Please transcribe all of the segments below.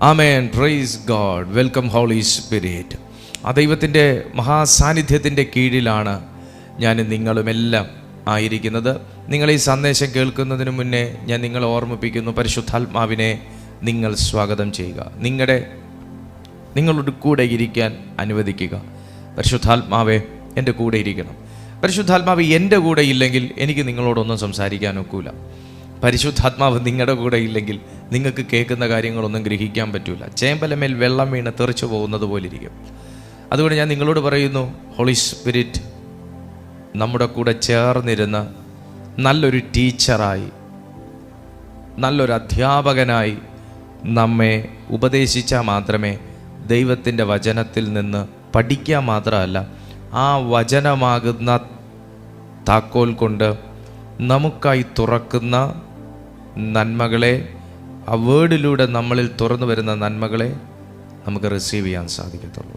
ആമേൻ. Praise God. Welcome Holy Spirit. ആ ദൈവത്തിൻ്റെ മഹാസാന്നിധ്യത്തിൻ്റെ കീഴിലാണ് ഞാൻ നിങ്ങളുമെല്ലാം ആയിരിക്കുന്നത്. നിങ്ങൾ ഈ സന്ദേശം കേൾക്കുന്നതിന് മുന്നേ ഞാൻ നിങ്ങളെ ഓർമ്മിപ്പിക്കുന്നു, പരിശുദ്ധാത്മാവിനെ നിങ്ങൾ സ്വാഗതം ചെയ്യുക. നിങ്ങളുടെ കൂടെ ഇരിക്കാൻ അനുവദിക്കുക. പരിശുദ്ധാത്മാവെ എൻ്റെ കൂടെ ഇരിക്കണം. പരിശുദ്ധാത്മാവ് എൻ്റെ കൂടെ ഇല്ലെങ്കിൽ എനിക്ക് നിങ്ങളോടൊന്നും സംസാരിക്കാൻ ഒക്കില്ല. പരിശുദ്ധാത്മാവ് നിങ്ങളുടെ കൂടെ ഇല്ലെങ്കിൽ നിങ്ങൾക്ക് കേൾക്കുന്ന കാര്യങ്ങളൊന്നും ഗ്രഹിക്കാൻ പറ്റില്ല. ചേമ്പലമേൽ വെള്ളം വീണ് തെറിച്ചു പോകുന്നത് പോലെ ഇരിക്കും. അതുകൊണ്ട് ഞാൻ നിങ്ങളോട് പറയുന്നു, ഹോളി സ്പിരിറ്റ് നമ്മുടെ കൂടെ ചേർന്നിരുന്ന നല്ലൊരു ടീച്ചറായി, നല്ലൊരു അധ്യാപകനായി നമ്മെ ഉപദേശിച്ചാൽ മാത്രമേ ദൈവത്തിൻ്റെ വചനത്തിൽ നിന്ന് പഠിക്കാൻ മാത്രമല്ല, ആ വചനമാകുന്ന താക്കോൽ കൊണ്ട് നമുക്കായി തുറക്കുന്ന നന്മകളെ, ആ വേർഡിലൂടെ നമ്മളിൽ തുറന്നു വരുന്ന നന്മകളെ നമുക്ക് റിസീവ് ചെയ്യാൻ സാധിക്കത്തുള്ളൂ.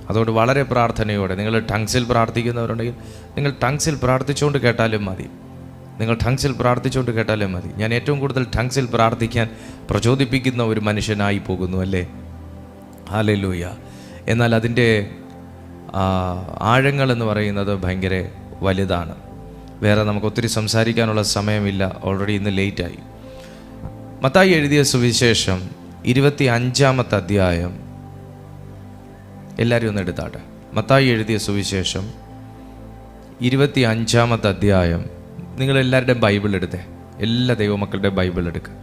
അതുകൊണ്ട് വളരെ പ്രാർത്ഥനയോടെ, നിങ്ങൾ ടങ്സിൽ പ്രാർത്ഥിക്കുന്നവരുണ്ടെങ്കിൽ നിങ്ങൾ ടങ്സിൽ പ്രാർത്ഥിച്ചുകൊണ്ട് കേട്ടാലും മതി. ഞാൻ ഏറ്റവും കൂടുതൽ ടങ്സിൽ പ്രാർത്ഥിക്കാൻ പ്രചോദിപ്പിക്കുന്ന ഒരു മനുഷ്യനായി പോകുന്നു, അല്ലേ? ഹല്ലേലൂയ. എന്നാൽ അതിൻ്റെ ആഴങ്ങളെന്ന് പറയുന്നത് ഭയങ്കര വലുതാണ്. വേറെ നമുക്ക് ഒത്തിരി സംസാരിക്കാനുള്ള സമയമില്ല, ഓൾറെഡി ഇന്ന് ലേറ്റായി. മത്തായി എഴുതിയ സുവിശേഷം 25-ാമത്തെ അധ്യായം, എല്ലാവരും ഒന്ന് എടുത്താട്ടെ. മത്തായി എഴുതിയ സുവിശേഷം 25-ാമത്തെ അധ്യായം. നിങ്ങളെല്ലാവരുടെയും ബൈബിൾ എടുത്തേ, എല്ലാ ദൈവമക്കളുടെയും ബൈബിൾ എടുക്കുക.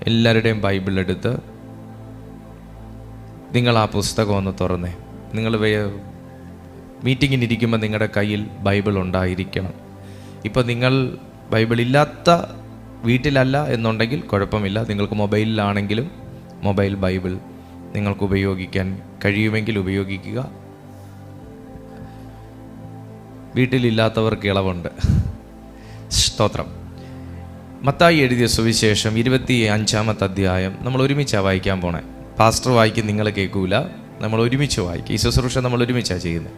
എല്ലാവരുടെയും ബൈബിൾ എടുത്ത് നിങ്ങൾ ആ പുസ്തകം ഒന്ന് തുറന്നേ. നിങ്ങൾ മീറ്റിങ്ങിനിരിക്കുമ്പോൾ നിങ്ങളുടെ കയ്യിൽ ബൈബിൾ ഉണ്ടായിരിക്കണം. ഇപ്പോൾ നിങ്ങൾ ബൈബിൾ ഇല്ലാത്ത വീട്ടിലല്ല എന്നുണ്ടെങ്കിൽ കുഴപ്പമില്ല. നിങ്ങൾക്ക് മൊബൈലിലാണെങ്കിലും മൊബൈൽ ബൈബിൾ നിങ്ങൾക്ക് ഉപയോഗിക്കാൻ കഴിയുമെങ്കിൽ ഉപയോഗിക്കുക. വീട്ടിലില്ലാത്തവർക്ക് ഇളവുണ്ട്. സ്തോത്രം. മത്തായി എഴുതിയ സുവിശേഷം 25-ാമത്തെ അധ്യായം നമ്മൾ ഒരുമിച്ചാണ് വായിക്കാൻ പോണേ. പാസ്റ്റർ വായിക്കും, നിങ്ങൾ കേൾക്കൂല. നമ്മൾ ഒരുമിച്ച് വായിക്കും. ഈ ശുശ്രൂഷ നമ്മൾ ഒരുമിച്ചാണ് ചെയ്യുന്നത്.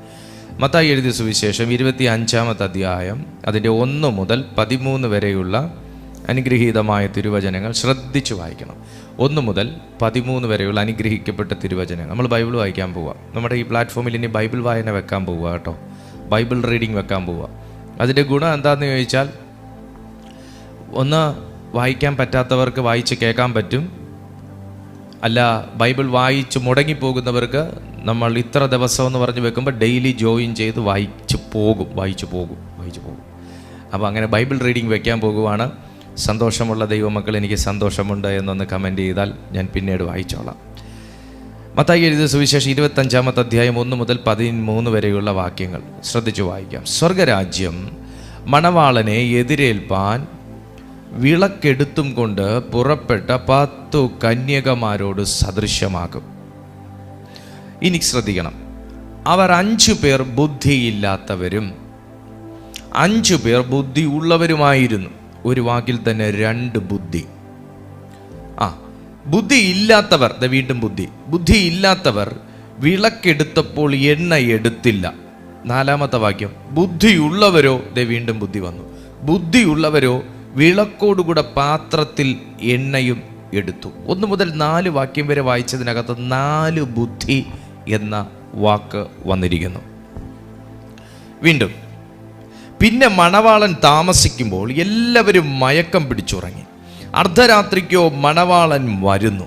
മത്തായി എഴുതിയ സുവിശേഷം 25-ാമത്തെ അധ്യായം, അതിൻ്റെ 1 മുതൽ 13 വരെയുള്ള അനുഗ്രഹീതമായ തിരുവചനങ്ങൾ ശ്രദ്ധിച്ചു വായിക്കണം. 1 മുതൽ 13 വരെയുള്ള അനുഗ്രഹിക്കപ്പെട്ട തിരുവചനങ്ങൾ നമ്മൾ ബൈബിൾ വായിക്കാൻ പോവുക. നമ്മുടെ ഈ പ്ലാറ്റ്ഫോമിൽ ഇനി ബൈബിൾ വായന വെക്കാൻ പോവുക കേട്ടോ. ബൈബിൾ റീഡിങ് വെക്കാൻ പോവുക. അതിൻ്റെ ഗുണം എന്താണെന്ന് ചോദിച്ചാൽ, ഒന്ന്, വായിക്കാൻ പറ്റാത്തവർക്ക് വായിച്ച് കേൾക്കാൻ പറ്റും. അല്ല, ബൈബിൾ വായിച്ച് മുടങ്ങിപ്പോകുന്നവർക്ക് നമ്മൾ ഇത്ര ദിവസം എന്ന് പറഞ്ഞ് വെക്കുമ്പോൾ ഡെയിലി ജോയിൻ ചെയ്ത് വായിച്ചു പോകും. അപ്പോൾ അങ്ങനെ ബൈബിൾ റീഡിങ് വെക്കാൻ പോകുവാണ്. സന്തോഷമുള്ള ദൈവമക്കൾ, എനിക്ക് സന്തോഷമുണ്ട് എന്നൊന്ന് കമൻറ്റ് ചെയ്താൽ ഞാൻ പിന്നീട് വായിച്ചോളാം. മത്തായി എഴുതിയ സുവിശേഷം 25-ാമത്തെ അധ്യായം 1 മുതൽ 13 വരെയുള്ള വാക്യങ്ങൾ ശ്രദ്ധിച്ചു വായിക്കാം. സ്വർഗരാജ്യം മണവാളനെ എതിരേൽപ്പാൻ വിളക്കെടുത്തും കൊണ്ട് പുറപ്പെട്ട 10 കന്യകമാരോട് സദൃശ്യമാകും. ഇനി ശ്രദ്ധിക്കണം. അവർ 5 പേർ ബുദ്ധിയില്ലാത്തവരും 5 പേർ ബുദ്ധി ഉള്ളവരുമായിരുന്നു. ഒരു വാക്കിൽ തന്നെ 2 ബുദ്ധി. ബുദ്ധിയില്ലാത്തവർ, വീണ്ടും ബുദ്ധിയില്ലാത്തവർ വിളക്കെടുത്തപ്പോൾ എണ്ണ എടുത്തില്ല. 4-ാമത്തെ വാക്യം, ബുദ്ധിയുള്ളവരോ, വീണ്ടും ബുദ്ധി വന്നു. ബുദ്ധിയുള്ളവരോ വിളക്കോടുകൂടെ പാത്രത്തിൽ എണ്ണയും എടുത്തു. 1 മുതൽ 4 വാക്യം വരെ വായിച്ചതിനകത്ത് 4 ബുദ്ധി എന്ന വാക്ക് വന്നിരിക്കുന്നു. വീണ്ടും, പിന്നെ മണവാളൻ താമസിക്കുമ്പോൾ എല്ലാവരും മയക്കം പിടിച്ചുറങ്ങി. അർദ്ധരാത്രിക്കോ മണവാളൻ വരുന്നു,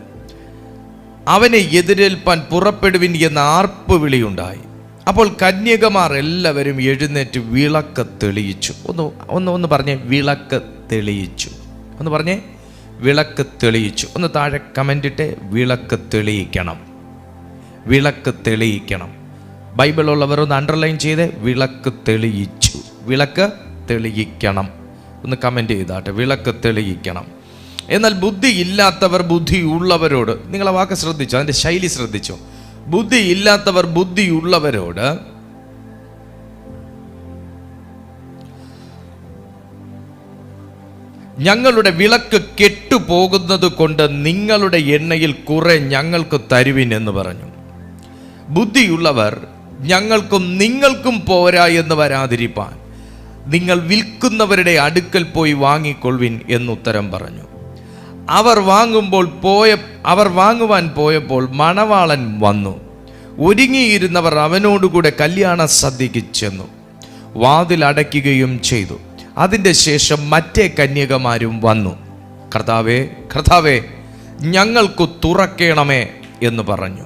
അവനെ എതിരേൽപ്പാൻ പുറപ്പെടുവിൻ എന്ന ആർപ്പ് വിളിയുണ്ടായി. അപ്പോൾ കന്യകമാർ എല്ലാവരും എഴുന്നേറ്റ് വിളക്ക് തെളിയിച്ചു. ഒന്ന് പറഞ്ഞേ, വിളക്ക് തെളിയിച്ചു. ഒന്ന് പറഞ്ഞേ, വിളക്ക് തെളിയിച്ചു. ഒന്ന് താഴെ കമൻ്റ് ഇട്ടേ, വിളക്ക് തെളിയിക്കണം. വിളക്ക് തെളിയിക്കണം. ബൈബിൾ ഉള്ളവർ ഒന്ന് അണ്ടർലൈൻ ചെയ്തേ, വിളക്ക് തെളിയിച്ചു. വിളക്ക് തെളിയിക്കണം. ഒന്ന് കമൻ്റ് ചെയ്താട്ടെ, വിളക്ക് തെളിയിക്കണം. എന്നാൽ ബുദ്ധി ഇല്ലാത്തവർ ബുദ്ധിയുള്ളവരോട്, നിങ്ങളെ വാക്ക് ശ്രദ്ധിച്ചോ, അതിൻ്റെ ശൈലി ശ്രദ്ധിച്ചോ. ബുദ്ധിയില്ലാത്തവർ ബുദ്ധിയുള്ളവരോട് ഞങ്ങളുടെ വിളക്ക് കെട്ടുപോകുന്നത് കൊണ്ട് നിങ്ങളുടെ എണ്ണയിൽ കുറെ ഞങ്ങൾക്ക് തരുവിൻ എന്ന് പറഞ്ഞു. ബുദ്ധിയുള്ളവർ ഞങ്ങൾക്കും നിങ്ങൾക്കും പോരാ എന്ന് വരാതിരിപ്പാൻ നിങ്ങൾ വിൽക്കുന്നവരുടെ അടുക്കൽ പോയി വാങ്ങിക്കൊള്ളുവിൻ എന്നുത്തരം പറഞ്ഞു. അവർ വാങ്ങുവാൻ പോയപ്പോൾ മണവാളൻ വന്നു. ഒരുങ്ങിയിരുന്നവർ അവനോടുകൂടെ കല്യാണ സദ്യക്ക് ചെന്നു, വാതിൽ അടയ്ക്കുകയും ചെയ്തു. അതിൻ്റെ ശേഷം മറ്റേ കന്യകമാരും വന്നു, കർത്താവേ, കർത്താവേ, ഞങ്ങൾക്ക് തുറക്കണമേ എന്ന് പറഞ്ഞു.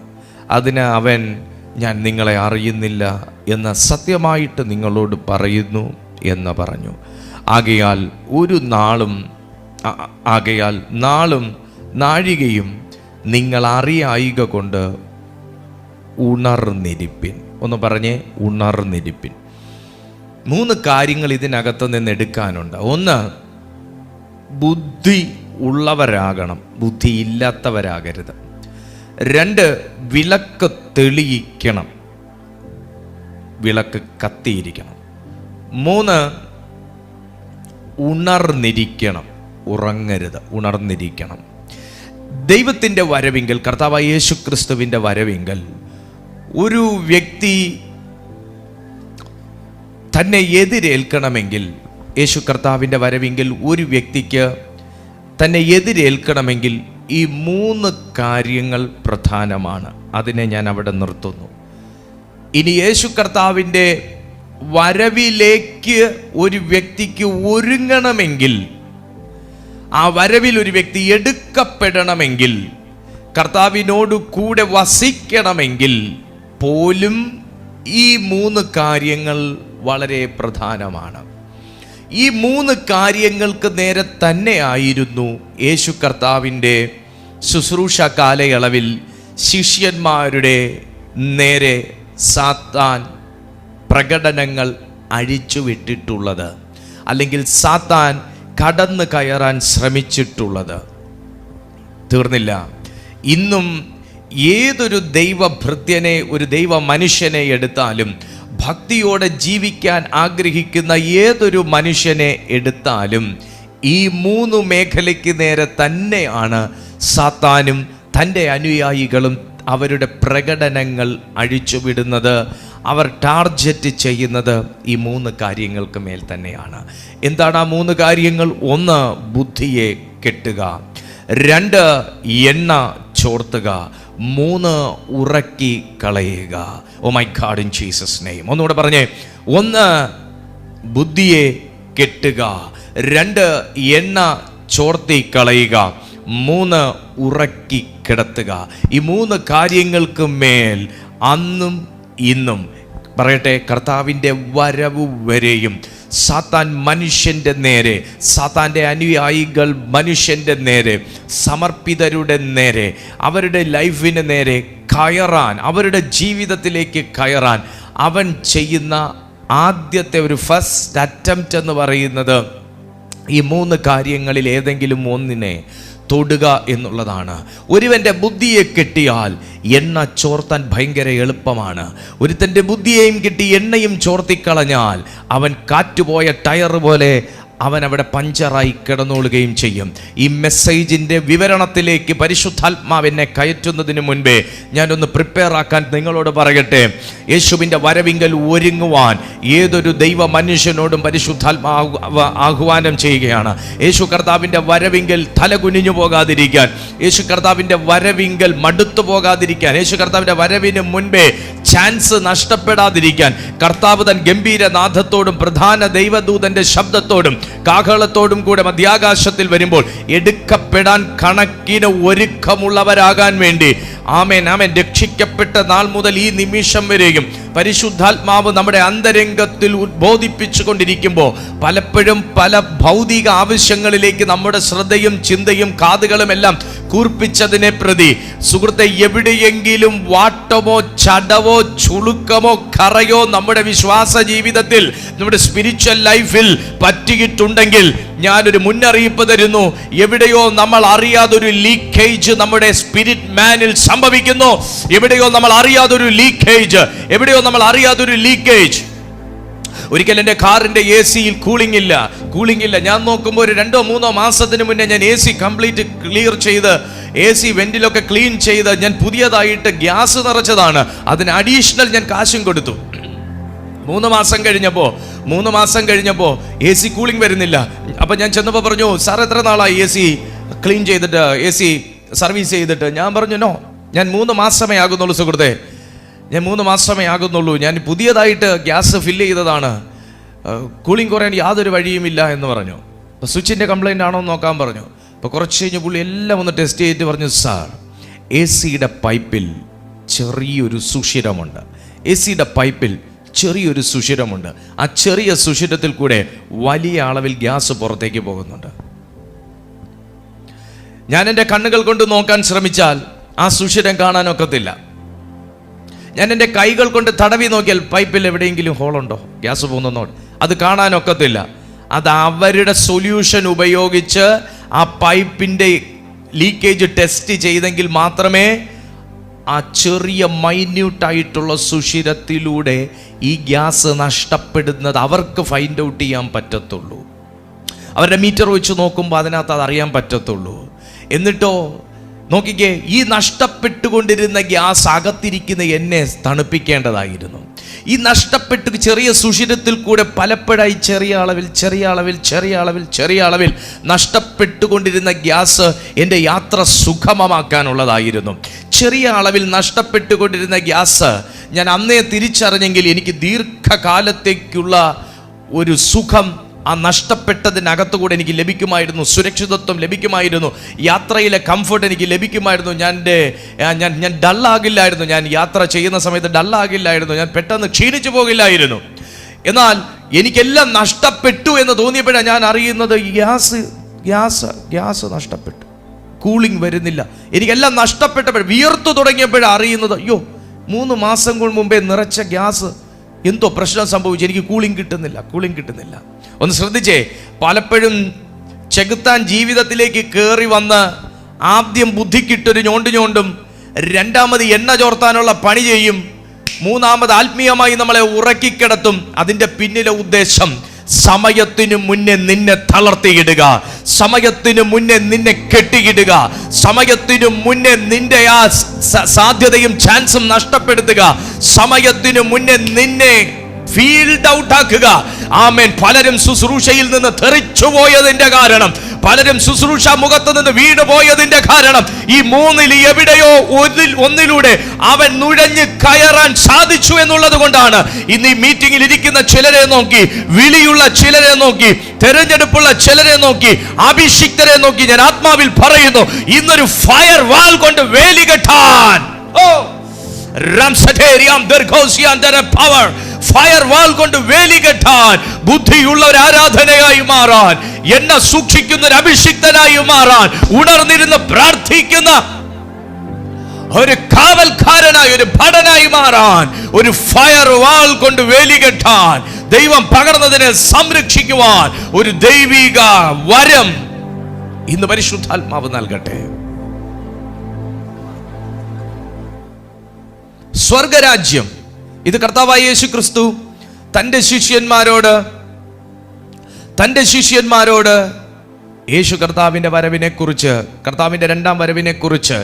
അതിന് അവൻ, ഞാൻ നിങ്ങളെ അറിയുന്നില്ല എന്ന് സത്യമായിട്ട് നിങ്ങളോട് പറയുന്നു എന്ന് പറഞ്ഞു. ആകയാൽ നാളും നാഴികയും നിങ്ങൾ അറിയായിക കൊണ്ട് ഉണർന്നിരിപ്പിൻ. ഒന്ന് പറഞ്ഞേ, ഉണർന്നിരിപ്പിൻ. 3 കാര്യങ്ങൾ ഇതിനകത്ത് നിന്ന് എടുക്കാനുണ്ട്. 1, ബുദ്ധി ഉള്ളവരാകണം, ബുദ്ധി ഇല്ലാത്തവരാകരുത്. 2, വിളക്ക് തെളിയിക്കണം, വിളക്ക് കത്തിയിരിക്കണം. 3, ഉണർന്നിരിക്കണം, ഉറങ്ങരുത്, ഉണർന്നിരിക്കണം. ദൈവത്തിൻ്റെ വരവിങ്കൽ, കർത്താവായ യേശു ക്രിസ്തുവിൻ്റെ വരവിങ്കൽ ഒരു വ്യക്തി തന്നെ എതിരേൽക്കണമെങ്കിൽ, യേശു കർത്താവിൻ്റെ വരവിങ്കൽ ഒരു വ്യക്തിക്ക് തന്നെ എതിരേൽക്കണമെങ്കിൽ ഈ 3 കാര്യങ്ങൾ പ്രധാനമാണ്. അതിനെ ഞാൻ അവിടെ നിർത്തുന്നു. ഇനി യേശു കർത്താവിൻ്റെ വരവിലേക്ക് ഒരു വ്യക്തിക്ക് ഒരുങ്ങണമെങ്കിൽ, ആ വരവിൽ ഒരു വ്യക്തി എടുക്കപ്പെടണമെങ്കിൽ, കർത്താവിനോട് കൂടെ വസിക്കണമെങ്കിൽ പോലും ഈ 3 കാര്യങ്ങൾ വളരെ പ്രധാനമാണ്. ഈ 3 കാര്യങ്ങൾക്ക് നേരെ തന്നെയായിരുന്നു യേശു കർത്താവിൻ്റെ ശുശ്രൂഷ കാലയളവിൽ ശിഷ്യന്മാരുടെ നേരെ സാത്താൻ പ്രകടനങ്ങൾ അഴിച്ചുവിട്ടിട്ടുള്ളത്, അല്ലെങ്കിൽ സാത്താൻ കടന്നു കയറാൻ ശ്രമിച്ചിട്ടുള്ളത്. തീർന്നില്ല. ഇന്നും ഏതൊരു ദൈവഭൃത്യനെ, ഒരു ദൈവ മനുഷ്യനെ എടുത്താലും, ഭക്തിയോടെ ജീവിക്കാൻ ആഗ്രഹിക്കുന്ന ഏതൊരു മനുഷ്യനെ എടുത്താലും ഈ 3 മേഖലയ്ക്ക് നേരെ തന്നെയാണ് സാത്താനും തൻ്റെ അനുയായികളും അവരുടെ പ്രകടനങ്ങൾ അഴിച്ചുവിടുന്നത്. അവർ ടാർഗറ്റ് ചെയ്യുന്നത് ഈ 3 കാര്യങ്ങൾക്ക് മേൽ തന്നെയാണ്. എന്താണ് ആ 3 കാര്യങ്ങൾ? 1, ബുദ്ധിയെ കെട്ടുക. 2, എണ്ണ ചോർത്തുക. 3, ഉറക്കി കളയുക. Oh my God, in Jesus name. ഒന്നുകൂടെ പറഞ്ഞേ. 1, ബുദ്ധിയെ കെട്ടുക. 2, എണ്ണ ചോർത്തി കളയുക. 3, ഉറക്കി കിടത്തുക. ഈ 3 കാര്യങ്ങൾക്ക് മേൽ അന്നും ഇന്നും, പറയട്ടെ, കർത്താവിൻ്റെ വരവ് വരെയും സാത്താൻ മനുഷ്യൻ്റെ നേരെ, സാത്താൻ്റെ അനുയായികൾ മനുഷ്യൻ്റെ നേരെ, സമർപ്പിതരുടെ നേരെ, അവരുടെ ലൈഫിന് നേരെ കയറാൻ, അവരുടെ ജീവിതത്തിലേക്ക് കയറാൻ അവൻ ചെയ്യുന്ന ആദ്യത്തെ ഒരു ഫസ്റ്റ് അറ്റംപ്റ്റ് എന്ന് പറയുന്നത് ഈ 3 കാര്യങ്ങളിൽ ഏതെങ്കിലും ഒന്നിനെ തൊടുക എന്നുള്ളതാണ്. ഒരുവൻ്റെ ബുദ്ധിയെ കെട്ടിയാൽ എണ്ണ ചോർത്താൻ ഭയങ്കര എളുപ്പമാണ്. ഒരുത്തൻ്റെ ബുദ്ധിയെയും കിട്ടി എണ്ണയും ചോർത്തിക്കളഞ്ഞാൽ അവൻ കാറ്റുപോയ ടയർ പോലെ അവൻ അവിടെ പഞ്ചറായി കിടന്നോളുകയും ചെയ്യും. ഈ മെസ്സേജിൻ്റെ വിവരണത്തിലേക്ക് പരിശുദ്ധാത്മാവിനെ കയറ്റുന്നതിന് മുൻപേ ഞാനൊന്ന് പ്രിപ്പയർ ആക്കാൻ നിങ്ങളോട് പറയട്ടെ. യേശുവിൻ്റെ വരവിങ്കൽ ഒരുങ്ങുവാൻ ഏതൊരു ദൈവ മനുഷ്യനോടും പരിശുദ്ധാത്മാവ് ആഹ്വാനം ചെയ്യുകയാണ്. യേശു കർത്താവിൻ്റെ വരവിങ്കൽ തല കുനിഞ്ഞു പോകാതിരിക്കാൻ, യേശു കർത്താവിൻ്റെ വരവിങ്കൽ മടുത്തു പോകാതിരിക്കാൻ, യേശു കർത്താവിൻ്റെ വരവിന് മുൻപേ ചാൻസ് നഷ്ടപ്പെടാതിരിക്കാൻ കർത്താവ് തൻ ഗംഭീരനാഥത്തോടും പ്രധാന ദൈവദൂതന്റെ ശബ്ദത്തോടും കാഹളത്തോടും കൂടെ മധ്യാകാശത്തിൽ വരുമ്പോൾ എടുക്കപ്പെടാൻ കണക്കിന് ഒരുക്കമുള്ളവരാകാൻ വേണ്ടി, ആമേൻ ആമേൻ, രക്ഷിക്കപ്പെട്ട നാൾ മുതൽ ഈ നിമിഷം വരെയും പരിശുദ്ധാത്മാവ് നമ്മുടെ അന്തരംഗത്തിൽ ഉദ്ബോധിപ്പിച്ചു കൊണ്ടിരിക്കുമ്പോൾ പലപ്പോഴും പല ഭൗതിക ആവശ്യങ്ങളിലേക്ക് നമ്മുടെ ശ്രദ്ധയും ചിന്തയും കാതുകളും എല്ലാം കൂർപ്പിച്ചതിനെ പ്രതി, സുഹൃത്തെ, എവിടെയെങ്കിലും വാട്ടമോ ചടവോ ചുളുക്കമോ കറയോ നമ്മുടെ വിശ്വാസ ജീവിതത്തിൽ, നമ്മുടെ സ്പിരിച്വൽ ലൈഫിൽ പറ്റിയിട്ടുണ്ടെങ്കിൽ ഞാനൊരു മുന്നറിയിപ്പ് തരുന്നു. എവിടെയോ നമ്മൾ അറിയാതൊരു ലീക്കേജ് നമ്മുടെ സ്പിരിറ്റ് മാനിൽ സംഭവിക്കുന്നു. എവിടെയോ നമ്മൾ അറിയാതൊരു ലീക്കേജ്. ഒരിക്കൽ എൻ്റെ കാറിൻ്റെ AC-യിൽ കൂളിംഗ് ഇല്ല. ഞാൻ നോക്കുമ്പോൾ ഒരു 2-3 മാസത്തിന് മുന്നേ ഞാൻ AC കംപ്ലീറ്റ് ക്ലിയർ ചെയ്ത്, AC വെന്റിലൊക്കെ ക്ലീൻ ചെയ്ത് ഞാൻ പുതിയതായിട്ട് ഗ്യാസ് നിറച്ചതാണ്. അതിന് അഡീഷണൽ ഞാൻ കാശും കൊടുത്തു. 3 മാസം കഴിഞ്ഞപ്പോൾ AC കൂളിംഗ് വരുന്നില്ല. അപ്പം ഞാൻ ചെന്നപ്പോൾ പറഞ്ഞു, സാർ എത്ര നാളായി AC ക്ലീൻ ചെയ്തിട്ട് AC സർവീസ് ചെയ്തിട്ട് ഞാൻ പറഞ്ഞു, നോ, ഞാൻ 3 മാസമേ ആകുന്നുള്ളൂ സുഹൃത്തെ, ഞാൻ 3 മാസമേ ആകുന്നുള്ളൂ, ഞാൻ പുതിയതായിട്ട് ഗ്യാസ് ഫില്ല് ചെയ്തതാണ്, കൂളിംഗ് കുറയാൻ യാതൊരു വഴിയുമില്ല എന്ന് പറഞ്ഞു. അപ്പോൾ സ്വിച്ചിൻ്റെ കംപ്ലൈൻ്റ് ആണോ എന്ന് നോക്കാൻ പറഞ്ഞു. അപ്പോൾ കുറച്ച് കഴിഞ്ഞ് പുള്ളി എല്ലാം ഒന്ന് ടെസ്റ്റ് ചെയ്തിട്ട് പറഞ്ഞു, സാർ, AC-യുടെ പൈപ്പിൽ ചെറിയൊരു സുഷിരമുണ്ട്, AC-യുടെ പൈപ്പിൽ ചെറിയൊരു സുഷിരമുണ്ട്, ആ ചെറിയ സുഷിരത്തിൽ കൂടെ വലിയ അളവിൽ ഗ്യാസ് പുറത്തേക്ക് പോകുന്നുണ്ട്. ഞാൻ എൻ്റെ കണ്ണുകൾ കൊണ്ട് നോക്കാൻ ശ്രമിച്ചാൽ ആ സുഷിരം കാണാനൊക്കത്തില്ല. ഞാൻ എൻ്റെ കൈകൾ കൊണ്ട് തടവി നോക്കിയാൽ പൈപ്പിൽ എവിടെയെങ്കിലും ഹോളുണ്ടോ, ഗ്യാസ് പോകുന്നോ, അത് കാണാനൊക്കത്തില്ല. അത് അവരുടെ സൊല്യൂഷൻ ഉപയോഗിച്ച് ആ പൈപ്പിൻ്റെ ലീക്കേജ് ടെസ്റ്റ് ചെയ്തെങ്കിൽ മാത്രമേ ആ ചെറിയ മൈന്യൂട്ടായിട്ടുള്ള സുഷിരത്തിലൂടെ ഈ ഗ്യാസ് നഷ്ടപ്പെടുന്നത് അവർക്ക് ഫൈൻഡ് ഔട്ട് ചെയ്യാൻ പറ്റത്തുള്ളൂ. അവരുടെ മീറ്റർ വെച്ച് നോക്കുമ്പോൾ അതിനകത്ത് അത് അറിയാൻ പറ്റത്തുള്ളൂ. എന്നിട്ടോ നോക്കിക്കേ, ഈ നഷ്ടപ്പെട്ടുകൊണ്ടിരുന്ന ഗ്യാസ് അകത്തിരിക്കുന്ന എന്നെ തണുപ്പിക്കേണ്ടതായിരുന്നു. ഈ നഷ്ടപ്പെട്ട് ചെറിയ സുഷിരത്തിൽ കൂടെ പലപ്പോഴായി ചെറിയ അളവിൽ നഷ്ടപ്പെട്ടുകൊണ്ടിരുന്ന ഗ്യാസ് എൻ്റെ യാത്ര സുഗമമാക്കാനുള്ളതായിരുന്നു. ചെറിയ അളവിൽ നഷ്ടപ്പെട്ടുകൊണ്ടിരുന്ന ഗ്യാസ് ഞാൻ അന്നേ തിരിച്ചറിഞ്ഞെങ്കിൽ എനിക്ക് ദീർഘകാലത്തേക്കുള്ള ഒരു സുഖം ആ നഷ്ടപ്പെട്ടതിനകത്തുകൂടെ എനിക്ക് ലഭിക്കുമായിരുന്നു, സുരക്ഷിതത്വം ലഭിക്കുമായിരുന്നു, യാത്രയിലെ കംഫർട്ട് എനിക്ക് ലഭിക്കുമായിരുന്നു. ഞാൻ ഡള്ളാകില്ലായിരുന്നു, ഞാൻ യാത്ര ചെയ്യുന്ന സമയത്ത് ഡള്ളാകില്ലായിരുന്നു, ഞാൻ പെട്ടെന്ന് ക്ഷീണിച്ചു പോകില്ലായിരുന്നു. എന്നാൽ എനിക്കെല്ലാം നഷ്ടപ്പെട്ടു എന്ന് തോന്നിയപ്പോഴാണ് ഞാൻ അറിയുന്നത് ഗ്യാസ് നഷ്ടപ്പെട്ടു, കൂളിംഗ് വരുന്നില്ല, എനിക്കെല്ലാം നഷ്ടപ്പെട്ടപ്പോൾ വിയർത്തു തുടങ്ങിയപ്പോഴാണ് അറിയുന്നത്, അയ്യോ 3 മാസം മുമ്പേ നിറച്ച ഗ്യാസ് എന്തോ പ്രശ്നം സംഭവിച്ചു, എനിക്ക് കൂളിംഗ് കിട്ടുന്നില്ല. ഒന്ന് ശ്രദ്ധിച്ചേ, പലപ്പോഴും ചെകുത്താൻ ജീവിതത്തിലേക്ക് കയറി വന്ന് ആദ്യം ബുദ്ധിക്കിട്ടൊരു ഞോണ്ടും, രണ്ടാമത് എണ്ണ ചോർത്താനുള്ള പണി ചെയ്യും, മൂന്നാമത് ആത്മീയമായി നമ്മളെ ഉറക്കിക്കിടത്തും. അതിൻ്റെ പിന്നിലെ ഉദ്ദേശം സമയത്തിനു മുന്നേ നിന്നെ തളർത്തിയിടുക, സമയത്തിനു മുന്നേ നിന്നെ കെട്ടിയിടുക, സമയത്തിനു മുന്നേ നിന്റെ ആ സാധ്യതയും ചാൻസും നഷ്ടപ്പെടുത്തുക, സമയത്തിനു മുന്നേ നിന്നെ ഫീൽഡ് ഔട്ട് ആക്കുക. ആമേൻ. പലരും ശുശ്രൂഷയിൽ നിന്ന് തെറിച്ചു പോയതിന്റെ കാരണം, പലരും ശുശ്രൂഷ മുഖത്ത് നിന്ന് വീണ് പോയതിന്റെ കാരണം ഈ 3-ൽ എവിടെയോ ഒന്നിലൂടെ അവൻ നുഴഞ്ഞ് കയറാൻ സാധിച്ചു എന്നുള്ളത് കൊണ്ടാണ്. ഇന്ന് ഈ മീറ്റിംഗിൽ ഇരിക്കുന്ന ചിലരെ നോക്കി, വിളിയുള്ള ചിലരെ നോക്കി, തെരഞ്ഞെടുപ്പുള്ള ചിലരെ നോക്കി, അഭിഷിക്തരെ നോക്കി ഞാൻ ആത്മാവിൽ പറയുന്നു, ഇന്നൊരു ഫയർ വാൾ കൊണ്ട് വേലി കെട്ടാൻ, ഫയർ വാൾ കൊണ്ട് വേലി കെട്ടാൻ, ബുദ്ധിയുള്ള ഒരു ആരാധനയായി മാറാൻ, എന്നെ സൂക്ഷിക്കുന്ന ഒരു അഭിഷിക്തനായി മാറാൻ, ഉണർന്നിരുന്ന് പ്രാർത്ഥിക്കുന്ന ഒരു കാവൽക്കാരനായി, ഒരു ഭടനായി മാറാൻ, ഒരു ഫയർ വാൾ കൊണ്ട് വേലി കെട്ടാൻ, ദൈവം പകർന്നതിനെ സംരക്ഷിക്കുവാൻ ഒരു ദൈവിക വരം ഇന്ന് പരിശുദ്ധാത്മാവ് നൽകട്ടെ. സ്വർഗരാജ്യം, ഇത് കർത്താവായ യേശു ക്രിസ്തു തൻ്റെ ശിഷ്യന്മാരോട് യേശു കർത്താവിൻ്റെ വരവിനെക്കുറിച്ച്, കർത്താവിൻ്റെ 2ാം വരവിനെക്കുറിച്ച്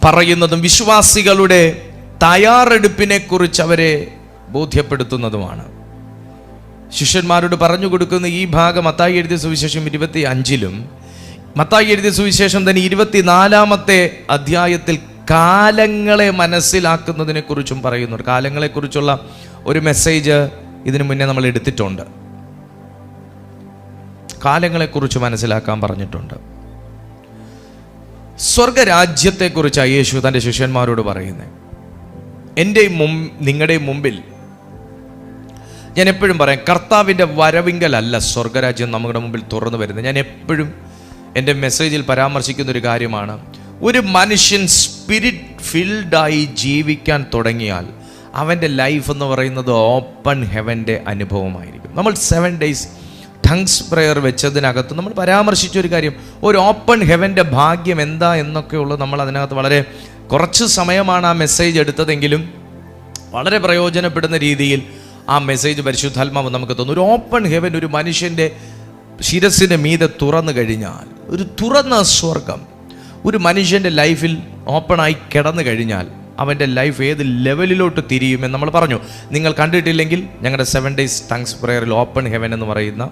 പറയുന്നതും വിശ്വാസികളുടെ തയ്യാറെടുപ്പിനെക്കുറിച്ച് അവരെ ബോധ്യപ്പെടുത്തുന്നതുമാണ്. ശിഷ്യന്മാരോട് പറഞ്ഞു കൊടുക്കുന്ന ഈ ഭാഗം മത്തായി എഴുതിയ സുവിശേഷം 25-ലും മത്തായി എഴുതിയ സുവിശേഷം തന്നെ 24-ാമത്തെ അധ്യായത്തിൽ കാലങ്ങളെ മനസ്സിലാക്കുന്നതിനെ കുറിച്ചും പറയുന്നുണ്ട്. കാലങ്ങളെക്കുറിച്ചുള്ള ഒരു മെസ്സേജ് ഇതിനു മുന്നേ നമ്മൾ എടുത്തിട്ടുണ്ട്. കാലങ്ങളെക്കുറിച്ച് മനസ്സിലാക്കാൻ പറഞ്ഞിട്ടുണ്ട്. സ്വർഗരാജ്യത്തെക്കുറിച്ചാണ് യേശു തൻ്റെ ശിഷ്യന്മാരോട് പറയുന്നത്. നിങ്ങളുടെയും മുമ്പിൽ ഞാൻ എപ്പോഴും പറയാം, കർത്താവിൻ്റെ വരവിങ്കലല്ല സ്വർഗരാജ്യം നമ്മുടെ മുമ്പിൽ തുറന്നു വരുന്നത്. ഞാൻ എപ്പോഴും എൻ്റെ മെസ്സേജിൽ പരാമർശിക്കുന്ന ഒരു കാര്യമാണ്, ഒരു മനുഷ്യൻ സ്പിരിറ്റ് ഫിൽഡായി ജീവിക്കാൻ തുടങ്ങിയാൽ അവൻ്റെ ലൈഫ് എന്ന് പറയുന്നത് ഓപ്പൺ ഹെവൻ്റെ അനുഭവമായിരിക്കും. നമ്മൾ 7 days ടങ്സ് പ്രെയർ വെച്ചതിനകത്ത് നമ്മൾ പരാമർശിച്ചൊരു കാര്യം, ഒരു ഓപ്പൺ ഹെവൻ്റെ ഭാഗ്യം എന്താ എന്നൊക്കെയുള്ളത് നമ്മൾ അതിനകത്ത് വളരെ കുറച്ച് സമയമാണ് ആ മെസ്സേജ് എടുത്തതെങ്കിലും വളരെ പ്രയോജനപ്പെടുന്ന രീതിയിൽ ആ മെസ്സേജ് പരിശുദ്ധാത്മാവ് നമുക്ക് തോന്നുന്നു. ഒരു ഓപ്പൺ ഹെവൻ ഒരു മനുഷ്യൻ്റെ ശിരസിന് മീതെ തുറന്നു കഴിഞ്ഞാൽ, ഒരു തുറന്ന സ്വർഗം ഒരു മനുഷ്യൻ്റെ ലൈഫിൽ ഓപ്പണായി കിടന്നു കഴിഞ്ഞാൽ അവൻ്റെ ലൈഫ് ഏത് ലെവലിലോട്ട് തിരിയുമെന്ന് നമ്മൾ പറഞ്ഞു. നിങ്ങൾ കണ്ടിട്ടില്ലെങ്കിൽ ഞങ്ങളുടെ 7 days ടങ്സ് പ്രെയറിൽ ഓപ്പൺ ഹെവൻ എന്ന് പറയുന്ന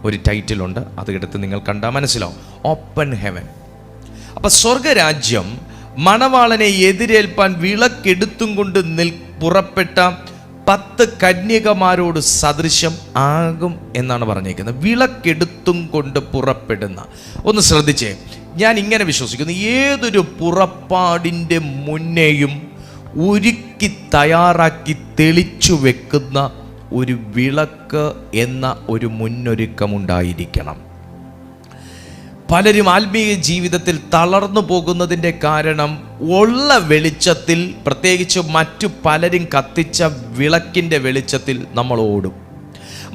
ഒരു ടൈറ്റിലുണ്ട്, അത് എടുത്ത് നിങ്ങൾ കണ്ടാൽ മനസ്സിലാവും. Open heaven. അപ്പം സ്വർഗരാജ്യം മണവാളനെ എതിരേൽപ്പാൻ വിളക്കെടുത്തും കൊണ്ട് പുറപ്പെട്ട 10 കന്യകമാരോട് സദൃശ്യം ആകും എന്നാണ് പറഞ്ഞേക്കുന്നത്. വിളക്കെടുത്തും കൊണ്ട് പുറപ്പെടുന്ന. ഒന്ന് ശ്രദ്ധിച്ചേ, ഞാൻ ഇങ്ങനെ വിശ്വസിക്കുന്നു, ഏതൊരു പുറപ്പാടിൻ്റെ മുന്നേയും ഒരുക്കി തയ്യാറാക്കി തെളിച്ചു വെക്കുന്ന ഒരു വിളക്ക് എന്ന ഒരു മുന്നൊരുക്കമുണ്ടായിരിക്കണം. പലരും ആത്മീയ ജീവിതത്തിൽ തളർന്നു പോകുന്നതിൻ്റെ കാരണം ഉള്ള വെളിച്ചത്തിൽ, പ്രത്യേകിച്ച് മറ്റു പലരും കത്തിച്ച വിളക്കിൻ്റെ വെളിച്ചത്തിൽ നമ്മൾ ഓടും.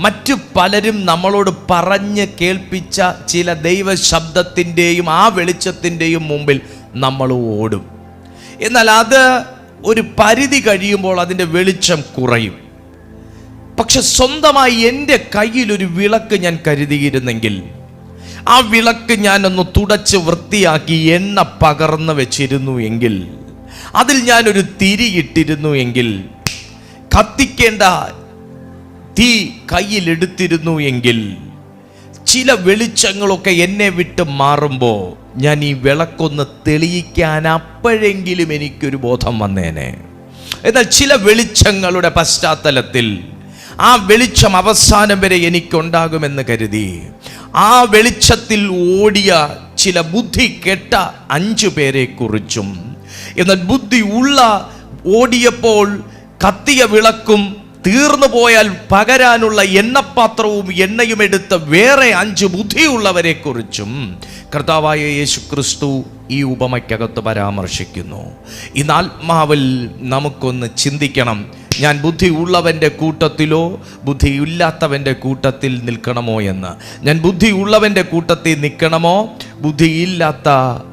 മറ്റു പലരും നമ്മളോട് പറഞ്ഞ് കേൾപ്പിച്ച ചില ദൈവശബ്ദത്തിൻ്റെയും ആ വെളിച്ചത്തിൻ്റെയും മുമ്പിൽ നമ്മൾ ഓടും. എന്നാൽ അത് ഒരു പരിധി കഴിയുമ്പോൾ അതിൻ്റെ വെളിച്ചം കുറയും. പക്ഷെ സ്വന്തമായി എൻ്റെ കയ്യിലൊരു വിളക്ക് ഞാൻ കരുതിയിരുന്നെങ്കിൽ, ആ വിളക്ക് ഞാനൊന്ന് തുടച്ച് വൃത്തിയാക്കി എണ്ണ പകർന്ന് വെച്ചിരുന്നു എങ്കിൽ, അതിൽ ഞാനൊരു തിരിയിട്ടിരുന്നു എങ്കിൽ, കത്തിക്കേണ്ട തീ കയ്യിലെടുത്തിരുന്നു എങ്കിൽ, ചില വെളിച്ചങ്ങളൊക്കെ എന്നെ വിട്ട് മാറുമ്പോൾ ഞാൻ ഈ വിളക്കൊന്ന് തെളിയിക്കാൻ അപ്പോഴെങ്കിലും എനിക്കൊരു ബോധം വന്നേനെ. എന്നാൽ ചില വെളിച്ചങ്ങളുടെ പശ്ചാത്തലത്തിൽ ആ വെളിച്ചം അവസാനം വരെ എനിക്കുണ്ടാകുമെന്ന് കരുതി ആ വെളിച്ചത്തിൽ ഓടിയ ചില ബുദ്ധി കെട്ട 5 പേരെ കുറിച്ചും, എന്നാൽ ബുദ്ധി ഉള്ള ഓടിയപ്പോൾ കത്തിയ വിളക്കും തീർന്നു പോയാൽ പകരാനുള്ള എണ്ണപ്പാത്രവും എണ്ണയും എടുത്ത വേറെ 5 ബുദ്ധിയുള്ളവരെ കുറിച്ചും കർത്താവായ യേശു ക്രിസ്തു ഈ ഉപമയ്ക്കകത്ത് പരാമർശിക്കുന്നു. ഇന്ന് ആത്മാവിൽ നമുക്കൊന്ന് ചിന്തിക്കണം. ഞാൻ ബുദ്ധി ഉള്ളവൻ്റെ കൂട്ടത്തിലോ ബുദ്ധിയില്ലാത്തവൻ്റെ കൂട്ടത്തിൽ നിൽക്കണമോ എന്ന്. ഞാൻ ബുദ്ധി ഉള്ളവൻ്റെ കൂട്ടത്തിൽ നിൽക്കണമോ ബുദ്ധിയില്ലാത്തവൻ്റെ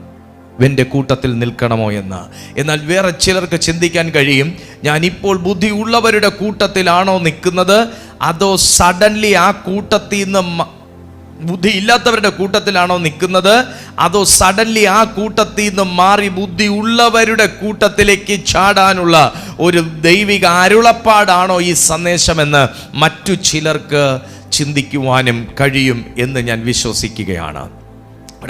കൂട്ടത്തിൽ നിൽക്കണമോ എന്ന്. എന്നാൽ വേറെ ചിലർക്ക് ചിന്തിക്കാൻ കഴിയും, ഞാനിപ്പോൾ ബുദ്ധി ഉള്ളവരുടെ കൂട്ടത്തിലാണോ നിൽക്കുന്നത്, അതോ സഡൻലി ആ കൂട്ടത്തിൽ നിന്ന് ബുദ്ധി ഇല്ലാത്തവരുടെ കൂട്ടത്തിലാണോ നിൽക്കുന്നത്, അതോ സഡൻലി ആ കൂട്ടത്തിൽ നിന്ന് മാറി ബുദ്ധി ഉള്ളവരുടെ കൂട്ടത്തിലേക്ക് ചാടാനുള്ള ഒരു ദൈവിക അരുളപ്പാടാണോ ഈ സന്ദേശമെന്ന് മറ്റു ചിലർക്ക് ചിന്തിക്കുവാനും കഴിയും എന്ന് ഞാൻ വിശ്വസിക്കുകയാണ്.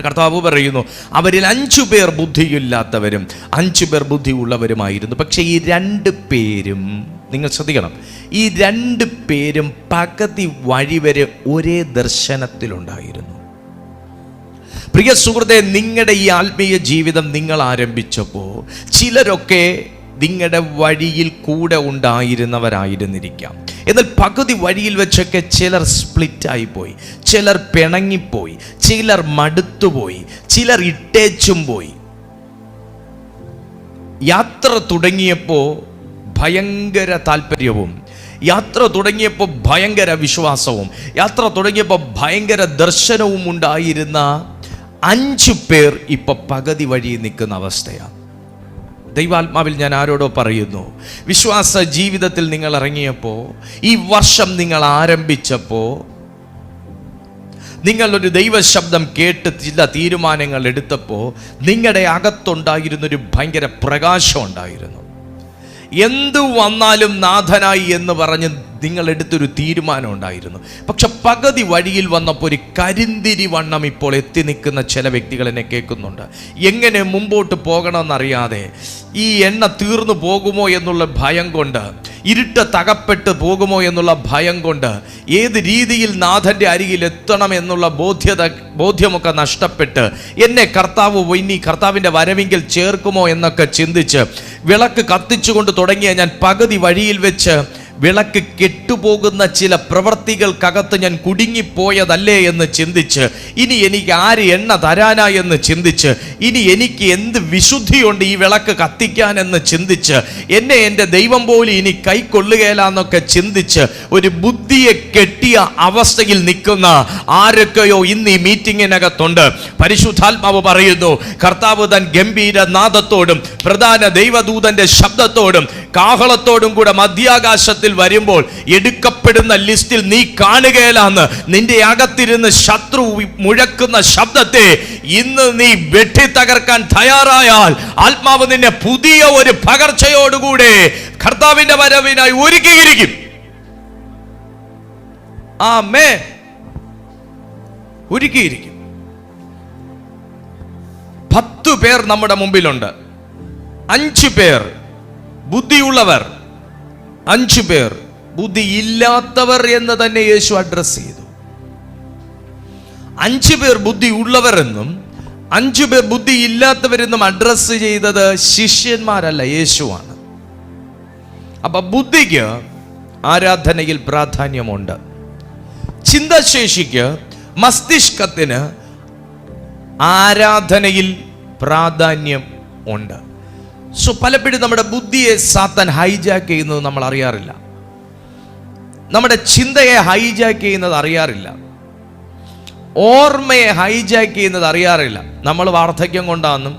കർത്താവ് പറയുന്നു, അവരിൽ 5 പേർ ബുദ്ധിയില്ലാത്തവരും 5 പേർ ബുദ്ധി ഉള്ളവരുമായിരുന്നു. പക്ഷേ ഈ 2 പേരും, നിങ്ങൾ ശ്രദ്ധിക്കണം, ഈ 2 പേരും പകുതി വഴി വരെ ഒരേ ദർശനത്തിലുണ്ടായിരുന്നു. പ്രിയ സുഹൃത്തെ, നിങ്ങളുടെ ഈ ആത്മീയ ജീവിതം നിങ്ങൾ ആരംഭിച്ചപ്പോൾ ചിലരൊക്കെ നിങ്ങളുടെ വഴിയിൽ കൂടെ ഉണ്ടായിരുന്നവരായിരുന്നിരിക്കാം. എന്നാൽ പകുതി വഴിയിൽ വെച്ചൊക്കെ ചിലർ സ്പ്ലിറ്റായി പോയി, ചിലർ പിണങ്ങിപ്പോയി, ചിലർ മടുത്തുപോയി, ചിലർ ഇട്ടേച്ചും പോയി. യാത്ര തുടങ്ങിയപ്പോൾ ഭയങ്കര താല്പര്യവും, യാത്ര തുടങ്ങിയപ്പോൾ ഭയങ്കര വിശ്വാസവും, യാത്ര തുടങ്ങിയപ്പോൾ ഭയങ്കര ദർശനവും ഉണ്ടായിരുന്ന 5 പേർ ഇപ്പൊ പകുതി വഴി നിൽക്കുന്ന അവസ്ഥയാണ്. ദൈവാത്മാവിൽ ഞാൻ ആരോടോ പറയുന്നു, വിശ്വാസ ജീവിതത്തിൽ നിങ്ങൾ ഇറങ്ങിയപ്പോൾ, ഈ വർഷം നിങ്ങൾ ആരംഭിച്ചപ്പോൾ, നിങ്ങളൊരു ദൈവശബ്ദം കേട്ട് ചില തീരുമാനങ്ങൾ എടുത്തപ്പോൾ നിങ്ങളുടെ അകത്തുണ്ടായിരുന്നൊരു ഭയങ്കര പ്രകാശം ഉണ്ടായിരുന്നു. എന്തു വന്നാലും നാഥനായി എന്ന് പറഞ്ഞ് നിങ്ങൾ എടുത്തൊരു തീരുമാനം ഉണ്ടായിരുന്നു. പക്ഷെ പകുതി വഴിയിൽ വന്നപ്പോൾ ഒരു കരിന്തിരി വണ്ണം ഇപ്പോൾ എത്തി നിൽക്കുന്ന ചില വ്യക്തികൾ എന്നെ കേൾക്കുന്നുണ്ട്. എങ്ങനെ മുമ്പോട്ട് പോകണമെന്നറിയാതെ, ഈ എണ്ണ തീർന്നു പോകുമോ എന്നുള്ള ഭയം കൊണ്ട്, ഇരുട്ട് തകപ്പെട്ട് പോകുമോ എന്നുള്ള ഭയം കൊണ്ട്, ഏത് രീതിയിൽ നാഥൻ്റെ അരികിൽ എത്തണം എന്നുള്ള ബോധ്യമൊക്കെ നഷ്ടപ്പെട്ട്, എന്നെ കർത്താവ് ഇനി കർത്താവിൻ്റെ വരവിങ്കിൽ ചേർക്കുമോ എന്നൊക്കെ ചിന്തിച്ച് വിളക്ക് കത്തിച്ചുകൊണ്ട് തുടങ്ങിയ ഞാൻ പകുതി വഴിയിൽ വെച്ച് വിളക്ക് കെട്ടുപോകുന്ന ചില പ്രവൃത്തികൾക്കകത്ത് ഞാൻ കുടുങ്ങിപ്പോയതല്ലേ എന്ന് ചിന്തിച്ച്, ഇനി എനിക്ക് ആര് എണ്ണ തരാനാ എന്ന് ചിന്തിച്ച്, ഇനി എനിക്ക് എന്ത് വിശുദ്ധിയുണ്ട് ഈ വിളക്ക് കത്തിക്കാനെന്ന് ചിന്തിച്ച്, എന്നെ എൻ്റെ ദൈവം പോലും ഇനി കൈക്കൊള്ളുകയില്ലെന്നൊക്കെ ചിന്തിച്ച് ഒരു ബുദ്ധിയെ കെട്ടിയ അവസ്ഥയിൽ നിൽക്കുന്ന ആരൊക്കെയോ ഇന്ന് ഈ മീറ്റിങ്ങിനകത്തുണ്ട്. പരിശുദ്ധാത്മാവ് പറയുന്നു, കർത്താവ് തൻ ഗംഭീര നാദത്തോടും പ്രധാന ദൈവദൂതന്റെ ശബ്ദത്തോടും കാഹളത്തോടും കൂടെ മധ്യാകാശത്തിൽ വരുമ്പോൾ എടുക്കപ്പെടുന്ന ലിസ്റ്റിൽ നീ കാണുകയില്ലെന്ന് നിന്റെ അകത്തിരുന്ന് ശത്രു മുഴക്കുന്ന ശബ്ദത്തെ ഇന്ന് നീ വെട്ടി തകർക്കാൻ തയ്യാറായാൽ ആത്മാവ് നിന്നെ പുതിയ ഒരു പകർച്ചയോടുകൂടെ കർത്താവിന്റെ വരവിനായി ഒരുക്കിയിരിക്കും. ആമേൻ. ഒരുക്കിയിരിക്കും. 10 പേർ നമ്മുടെ മുമ്പിലുണ്ട്. 5 പേർ ബുദ്ധിയുള്ളവർ, 5 പേർ ബുദ്ധിയില്ലാത്തവർ എന്ന് തന്നെ യേശു അഡ്രസ് ചെയ്തു. 5 പേർ ബുദ്ധി ഉള്ളവരെന്നും 5 പേർ ബുദ്ധി ഇല്ലാത്തവരെന്നും അഡ്രസ് ചെയ്തത് ശിഷ്യന്മാരല്ല, യേശുവാണ്. അപ്പൊ ബുദ്ധിക്ക് ആരാധനയിൽ പ്രാധാന്യമുണ്ട്. ചിന്താശേഷിക്ക്, മസ്തിഷ്കത്തിന് ആരാധനയിൽ പ്രാധാന്യം ഉണ്ട്. സോ പലപ്പോഴും നമ്മുടെ ബുദ്ധിയെ സാത്താൻ ഹൈജാക്ക് ചെയ്യുന്നത് നമ്മൾ അറിയാറില്ല. നമ്മുടെ ചിന്തയെ ഹൈജാക്ക് ചെയ്യുന്നത് അറിയാറില്ല. ഓർമ്മയെ ഹൈജാക്ക് ചെയ്യുന്നത് അറിയാറില്ല. നമ്മൾ വാർദ്ധക്യം കൊണ്ടാണെന്നും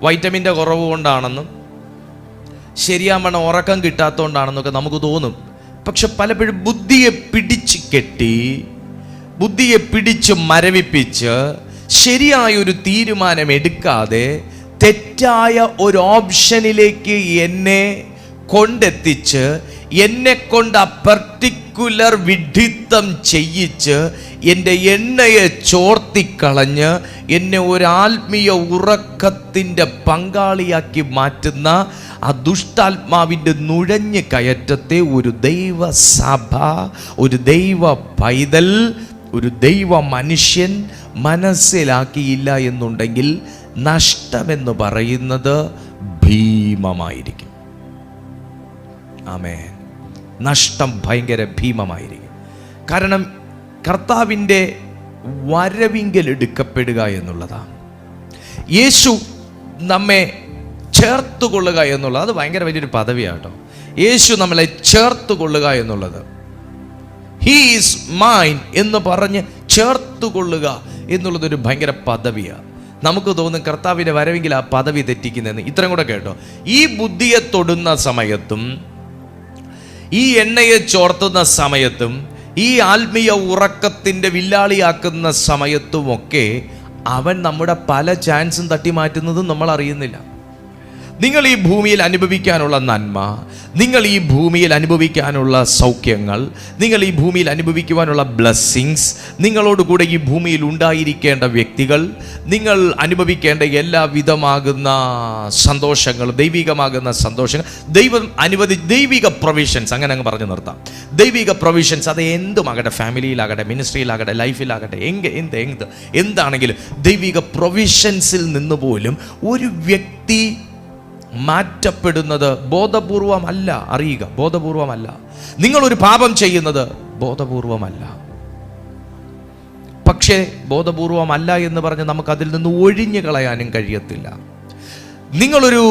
വൈറ്റമിൻ്റെ കുറവ് കൊണ്ടാണെന്നും ശരിയാവണ്ണം ഉറക്കം കിട്ടാത്തതുകൊണ്ടാണെന്നൊക്കെ നമുക്ക് തോന്നും. പക്ഷെ പലപ്പോഴും ബുദ്ധിയെ പിടിച്ച് കെട്ടി, ബുദ്ധിയെ പിടിച്ച് മരവിപ്പിച്ച് ശരിയായൊരു തീരുമാനം എടുക്കാതെ തെറ്റായ ഒരു ഓപ്ഷനിലേക്ക് എന്നെ കൊണ്ടെത്തിച്ച്, എന്നെ കൊണ്ട് ആ പർട്ടിക്കുലർ വിഡ്ഢിത്തം ചെയ്യിച്ച് എൻ്റെ എണ്ണയെ ചോർത്തിക്കളഞ്ഞ് എന്നെ ഒരു ആത്മീയ ഉറക്കത്തിൻ്റെ പങ്കാളിയാക്കി മാറ്റുന്ന ആ ദുഷ്ടാത്മാവിൻ്റെ നുഴഞ്ഞു കയറ്റത്തെ ഒരു ദൈവസഭ, ഒരു ദൈവ പൈതൽ, ഒരു ദൈവ മനുഷ്യൻ മനസ്സിലാക്കിയില്ല എന്നുണ്ടെങ്കിൽ നഷ്ടമെന്ന് പറയുന്നത് ഭീമമായിരിക്കും. ആമേൻ. നഷ്ടം ഭയങ്കര ഭീമമായിരിക്കും. കാരണം കർത്താവിൻ്റെ വരവിങ്കൽ എടുക്കപ്പെടുക എന്നുള്ളതാണ്. യേശു നമ്മെ ചേർത്തുകൊള്ളുക എന്നുള്ളത് അത് ഭയങ്കര വലിയൊരു പദവിയാട്ടോ. യേശു നമ്മളെ ചേർത്തുകൊള്ളുക എന്നുള്ളത്, ഹീ ഈസ് മൈൻ എന്ന് പറഞ്ഞ് ചേർത്തുകൊള്ളുക എന്നുള്ളതൊരു ഭയങ്കര പദവിയാണ്. നമുക്ക് തോന്നും കർത്താവിൻ്റെ വരവെങ്കിൽ ആ പദവി തെറ്റിക്കുന്നതെന്ന്. ഇത്രയും കൂടെ കേട്ടോ, ഈ ബുദ്ധിയെ തൊടുന്ന സമയത്തും ഈ എണ്ണയെ ചോർത്തുന്ന സമയത്തും ഈ ആത്മീയ ഉറക്കത്തിൻ്റെ വില്ലാളിയാക്കുന്ന സമയത്തുമൊക്കെ അവൻ നമ്മുടെ പല ചാൻസും തട്ടി മാറ്റുന്നതും നമ്മൾ അറിയുന്നില്ല. നിങ്ങൾ ഈ ഭൂമിയിൽ അനുഭവിക്കാനുള്ള നന്മ, നിങ്ങൾ ഈ ഭൂമിയിൽ അനുഭവിക്കാനുള്ള സൗഖ്യങ്ങൾ, നിങ്ങൾ ഈ ഭൂമിയിൽ അനുഭവിക്കുവാനുള്ള ബ്ലെസ്സിങ്സ്, നിങ്ങളോടുകൂടെ ഈ ഭൂമിയിൽ ഉണ്ടായിരിക്കേണ്ട വ്യക്തികൾ, നിങ്ങൾ അനുഭവിക്കേണ്ട എല്ലാവിധമാകുന്ന സന്തോഷങ്ങൾ, ദൈവികമാകുന്ന സന്തോഷങ്ങൾ, ദൈവിക പ്രൊവിഷൻസ്, അങ്ങനെ അങ്ങ് പറഞ്ഞു നിർത്താം. ദൈവിക പ്രൊവിഷൻസ് അത് എന്തുമാകട്ടെ, ഫാമിലിയിലാകട്ടെ, മിനിസ്ട്രിയിലാകട്ടെ, ലൈഫിലാകട്ടെ, എന്താണെങ്കിലും ദൈവിക പ്രൊവിഷൻസിൽ നിന്ന് പോലും ഒരു വ്യക്തി മാറ്റപ്പെടുന്നത് ബോധപൂർവമല്ല. അറിയുക, ബോധപൂർവമല്ല. നിങ്ങളൊരു പാപം ചെയ്യുന്നത് ബോധപൂർവമല്ല. പക്ഷേ ബോധപൂർവമല്ല എന്ന് പറഞ്ഞ് നമുക്ക് അതിൽ നിന്ന് ഒഴിഞ്ഞു കളയാനും കഴിയത്തില്ല. നിങ്ങളൊരു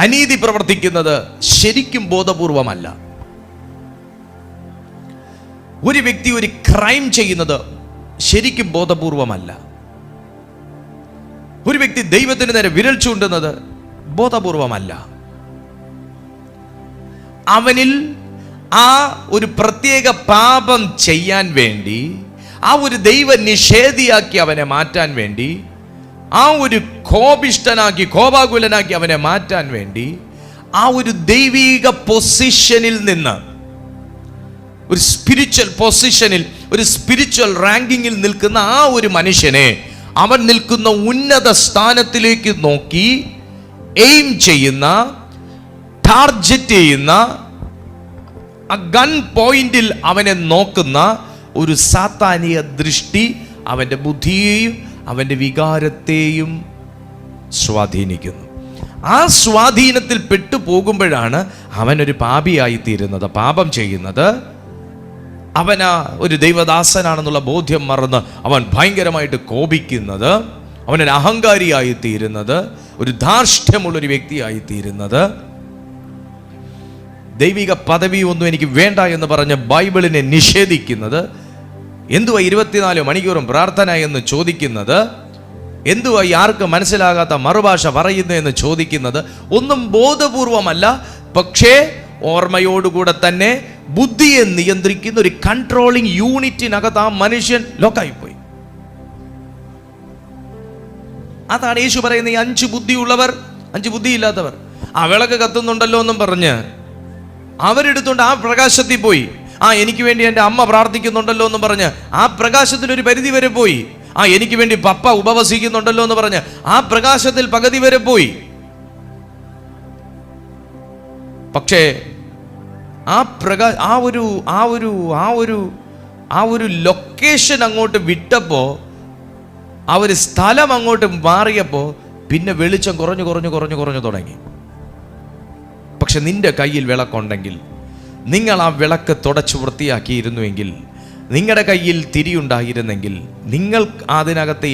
അനീതി പ്രവർത്തിക്കുന്നത് ശരിക്കും ബോധപൂർവമല്ല. ഒരു വ്യക്തി ഒരു ക്രൈം ചെയ്യുന്നത് ശരിക്കും ബോധപൂർവമല്ല. ഒരു വ്യക്തി ദൈവത്തിന് നേരെ വിരൽ ചൂണ്ടുന്നത് ബോധപൂർവമല്ല. അവനിൽ ആ ഒരു പ്രത്യേക പാപം ചെയ്യാൻ വേണ്ടി, ആ ഒരു ദൈവ നിഷേധിയാക്കി അവനെ മാറ്റാൻ വേണ്ടി, ആ ഒരു കോപിഷ്ഠനാക്കി, കോപാകുലനാക്കി അവനെ മാറ്റാൻ വേണ്ടി, ആ ഒരു ദൈവിക പൊസിഷനിൽ നിന്ന്, ഒരു സ്പിരിച്വൽ പൊസിഷനിൽ, ഒരു സ്പിരിച്വൽ റാങ്കിങ്ങിൽ നിൽക്കുന്ന ആ ഒരു മനുഷ്യനെ അവൻ നിൽക്കുന്ന ഉന്നത സ്ഥാനത്തിലേക്ക് നോക്കി എയിം ചെയ്യുന്ന, ടാർജറ്റ് ചെയ്യുന്ന, ആ ഗൺ പോയിന്റിൽ അവനെ നോക്കുന്ന ഒരു സാത്താനിക ദൃഷ്ടി അവൻ്റെ ബുദ്ധിയെയും അവൻ്റെ വികാരത്തെയും സ്വാധീനിക്കുന്നു. ആ സ്വാധീനത്തിൽ പെട്ടുപോകുമ്പോഴാണ് അവനൊരു പാപിയായി തീരുന്നത്, പാപം ചെയ്യുന്നത്. അവനാ ഒരു ദൈവദാസനാണെന്നുള്ള ബോധ്യം മറന്ന് അവൻ ഭയങ്കരമായിട്ട് കോപിക്കുന്നത്, അവനൊരു അഹങ്കാരിയായി തീരുന്നത്, ഒരു ധാർഷ്ട്യമുള്ളൊരു വ്യക്തിയായി തീരുന്നത്. ദൈവിക പദവി ഒന്നും എനിക്ക് വേണ്ട എന്ന് പറഞ്ഞ് ബൈബിളിനെ നിഷേധിക്കുന്നത്, എന്തുവാ 24 മണിക്കൂറും പ്രാർത്ഥന എന്ന് ചോദിക്കുന്നത്, എന്തുവാ ആർക്ക് മനസ്സിലാകാത്ത മറുഭാഷ പറയുന്നതെന്ന് ചോദിക്കുന്നത് ഒന്നും ബോധപൂർവമല്ല. പക്ഷേ ഓർമ്മയോടുകൂടെ തന്നെ ബുദ്ധിയെ നിയന്ത്രിക്കുന്ന ഒരു കൺട്രോളിങ് യൂണിറ്റിനകത്ത് ആ മനുഷ്യൻ ലോക്കായിപ്പോയി. അതാണ് യേശു പറയുന്നത്. ഈ 5 ബുദ്ധിയുള്ളവർ, 5 ബുദ്ധിയില്ലാത്തവർ. ആ വിളക്ക് കത്തുന്നുണ്ടല്ലോ എന്നും പറഞ്ഞ് അവരെടുത്തുകൊണ്ട് ആ പ്രകാശത്തിൽ പോയി. എനിക്ക് വേണ്ടി എൻ്റെ അമ്മ പ്രാർത്ഥിക്കുന്നുണ്ടല്ലോ എന്നും പറഞ്ഞ് ആ പ്രകാശത്തിനൊരു പരിധി വരെ പോയി. എനിക്ക് വേണ്ടി പപ്പ ഉപവസിക്കുന്നുണ്ടല്ലോ എന്ന് പറഞ്ഞ് ആ പ്രകാശത്തിൽ പകുതി വരെ പോയി. പക്ഷേ ആ ഒരു ലൊക്കേഷൻ അങ്ങോട്ട് വിട്ടപ്പോ, ആ ഒരു സ്ഥലം അങ്ങോട്ട് മാറിയപ്പോ പിന്നെ വെളിച്ചം കുറഞ്ഞു തുടങ്ങി. പക്ഷെ നിന്റെ കയ്യിൽ വിളക്കുണ്ടെങ്കിൽ, നിങ്ങൾ ആ വിളക്ക് തുടച്ച് വൃത്തിയാക്കിയിരുന്നുവെങ്കിൽ, നിങ്ങളുടെ കയ്യിൽ തിരിയുണ്ടായിരുന്നെങ്കിൽ, നിങ്ങൾ അതിനകത്ത്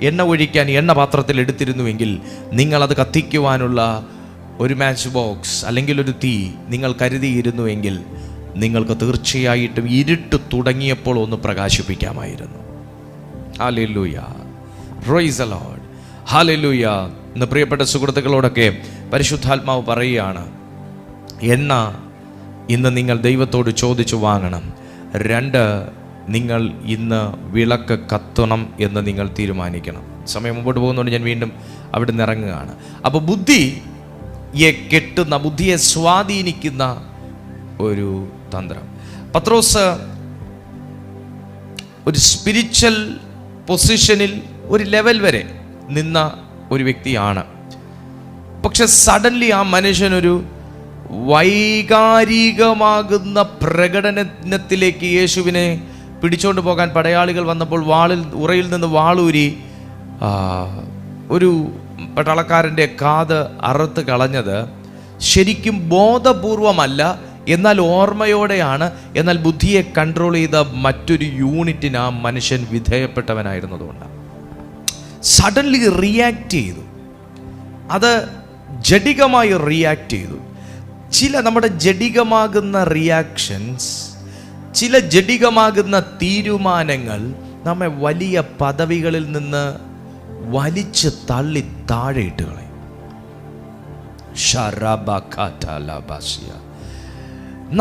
എണ്ണ ഒഴിക്കാൻ എണ്ണ പാത്രത്തിൽ എടുത്തിരുന്നുവെങ്കിൽ, നിങ്ങളത് കത്തിക്കുവാനുള്ള ഒരു മാച്ച് ബോക്സ് അല്ലെങ്കിൽ ഒരു തീ നിങ്ങൾ കരുതിയിരുന്നുവെങ്കിൽ, നിങ്ങൾക്ക് തീർച്ചയായിട്ടും ഇരുട്ട് തുടങ്ങിയപ്പോൾ ഒന്ന് പ്രകാശിപ്പിക്കാമായിരുന്നു. Hallelujah, praise the Lord, hallelujah. ഇന്ന് പ്രിയപ്പെട്ട സുഹൃത്തുക്കളോടൊക്കെ പരിശുദ്ധാത്മാവ് പറയുകയാണ്, എണ്ണ ഇന്ന് നിങ്ങൾ ദൈവത്തോട് ചോദിച്ചു വാങ്ങണം. 2, നിങ്ങൾ ഇന്ന് വിളക്ക് കത്തണം എന്ന് നിങ്ങൾ തീരുമാനിക്കണം. സമയം മുമ്പോട്ട് പോകുന്നതുകൊണ്ട് ഞാൻ വീണ്ടും അവിടെ നിന്ന് ഇറങ്ങുകയാണ്. അപ്പോൾ ബുദ്ധിയെ കെട്ടുന്ന, ബുദ്ധിയെ സ്വാധീനിക്കുന്ന ഒരു തന്ത്രം. പത്രോസ് ഒരു സ്പിരിച്വൽ പൊസിഷനിൽ ഒരു ലെവൽ വരെ നിന്ന ഒരു വ്യക്തിയാണ്. പക്ഷെ സഡൻലി ആ മനുഷ്യനൊരു വൈകാരികമാകുന്ന പ്രകടനത്തിലേക്ക് യേശുവിനെ പിടിച്ചോണ്ട് പോകാൻ പടയാളികൾ വന്നപ്പോൾ ഉറയിൽ നിന്ന് വാളൂരി ഒരു പട്ടാളക്കാരൻ്റെ കാത് അറുത്ത് കളഞ്ഞത് ശരിക്കും ബോധപൂർവമല്ല, എന്നാൽ ഓർമ്മയോടെയാണ്. എന്നാൽ ബുദ്ധിയെ കൺട്രോൾ ചെയ്ത മറ്റൊരു യൂണിറ്റിന് ആ മനുഷ്യൻ വിധേയപ്പെട്ടവനായിരുന്നതുകൊണ്ട് സഡൻലി റിയാക്ട് ചെയ്തു. അത് ജഡികമായി റിയാക്ട് ചെയ്തു. ചില നമ്മുടെ ജഡികമാകുന്ന റിയാക്ഷൻസ്, ചില ജഡികമാകുന്ന തീരുമാനങ്ങൾ നമ്മെ വലിയ പദവികളിൽ നിന്ന് വലിച്ച് തള്ളി താഴെ ഇട്ട് കളയും.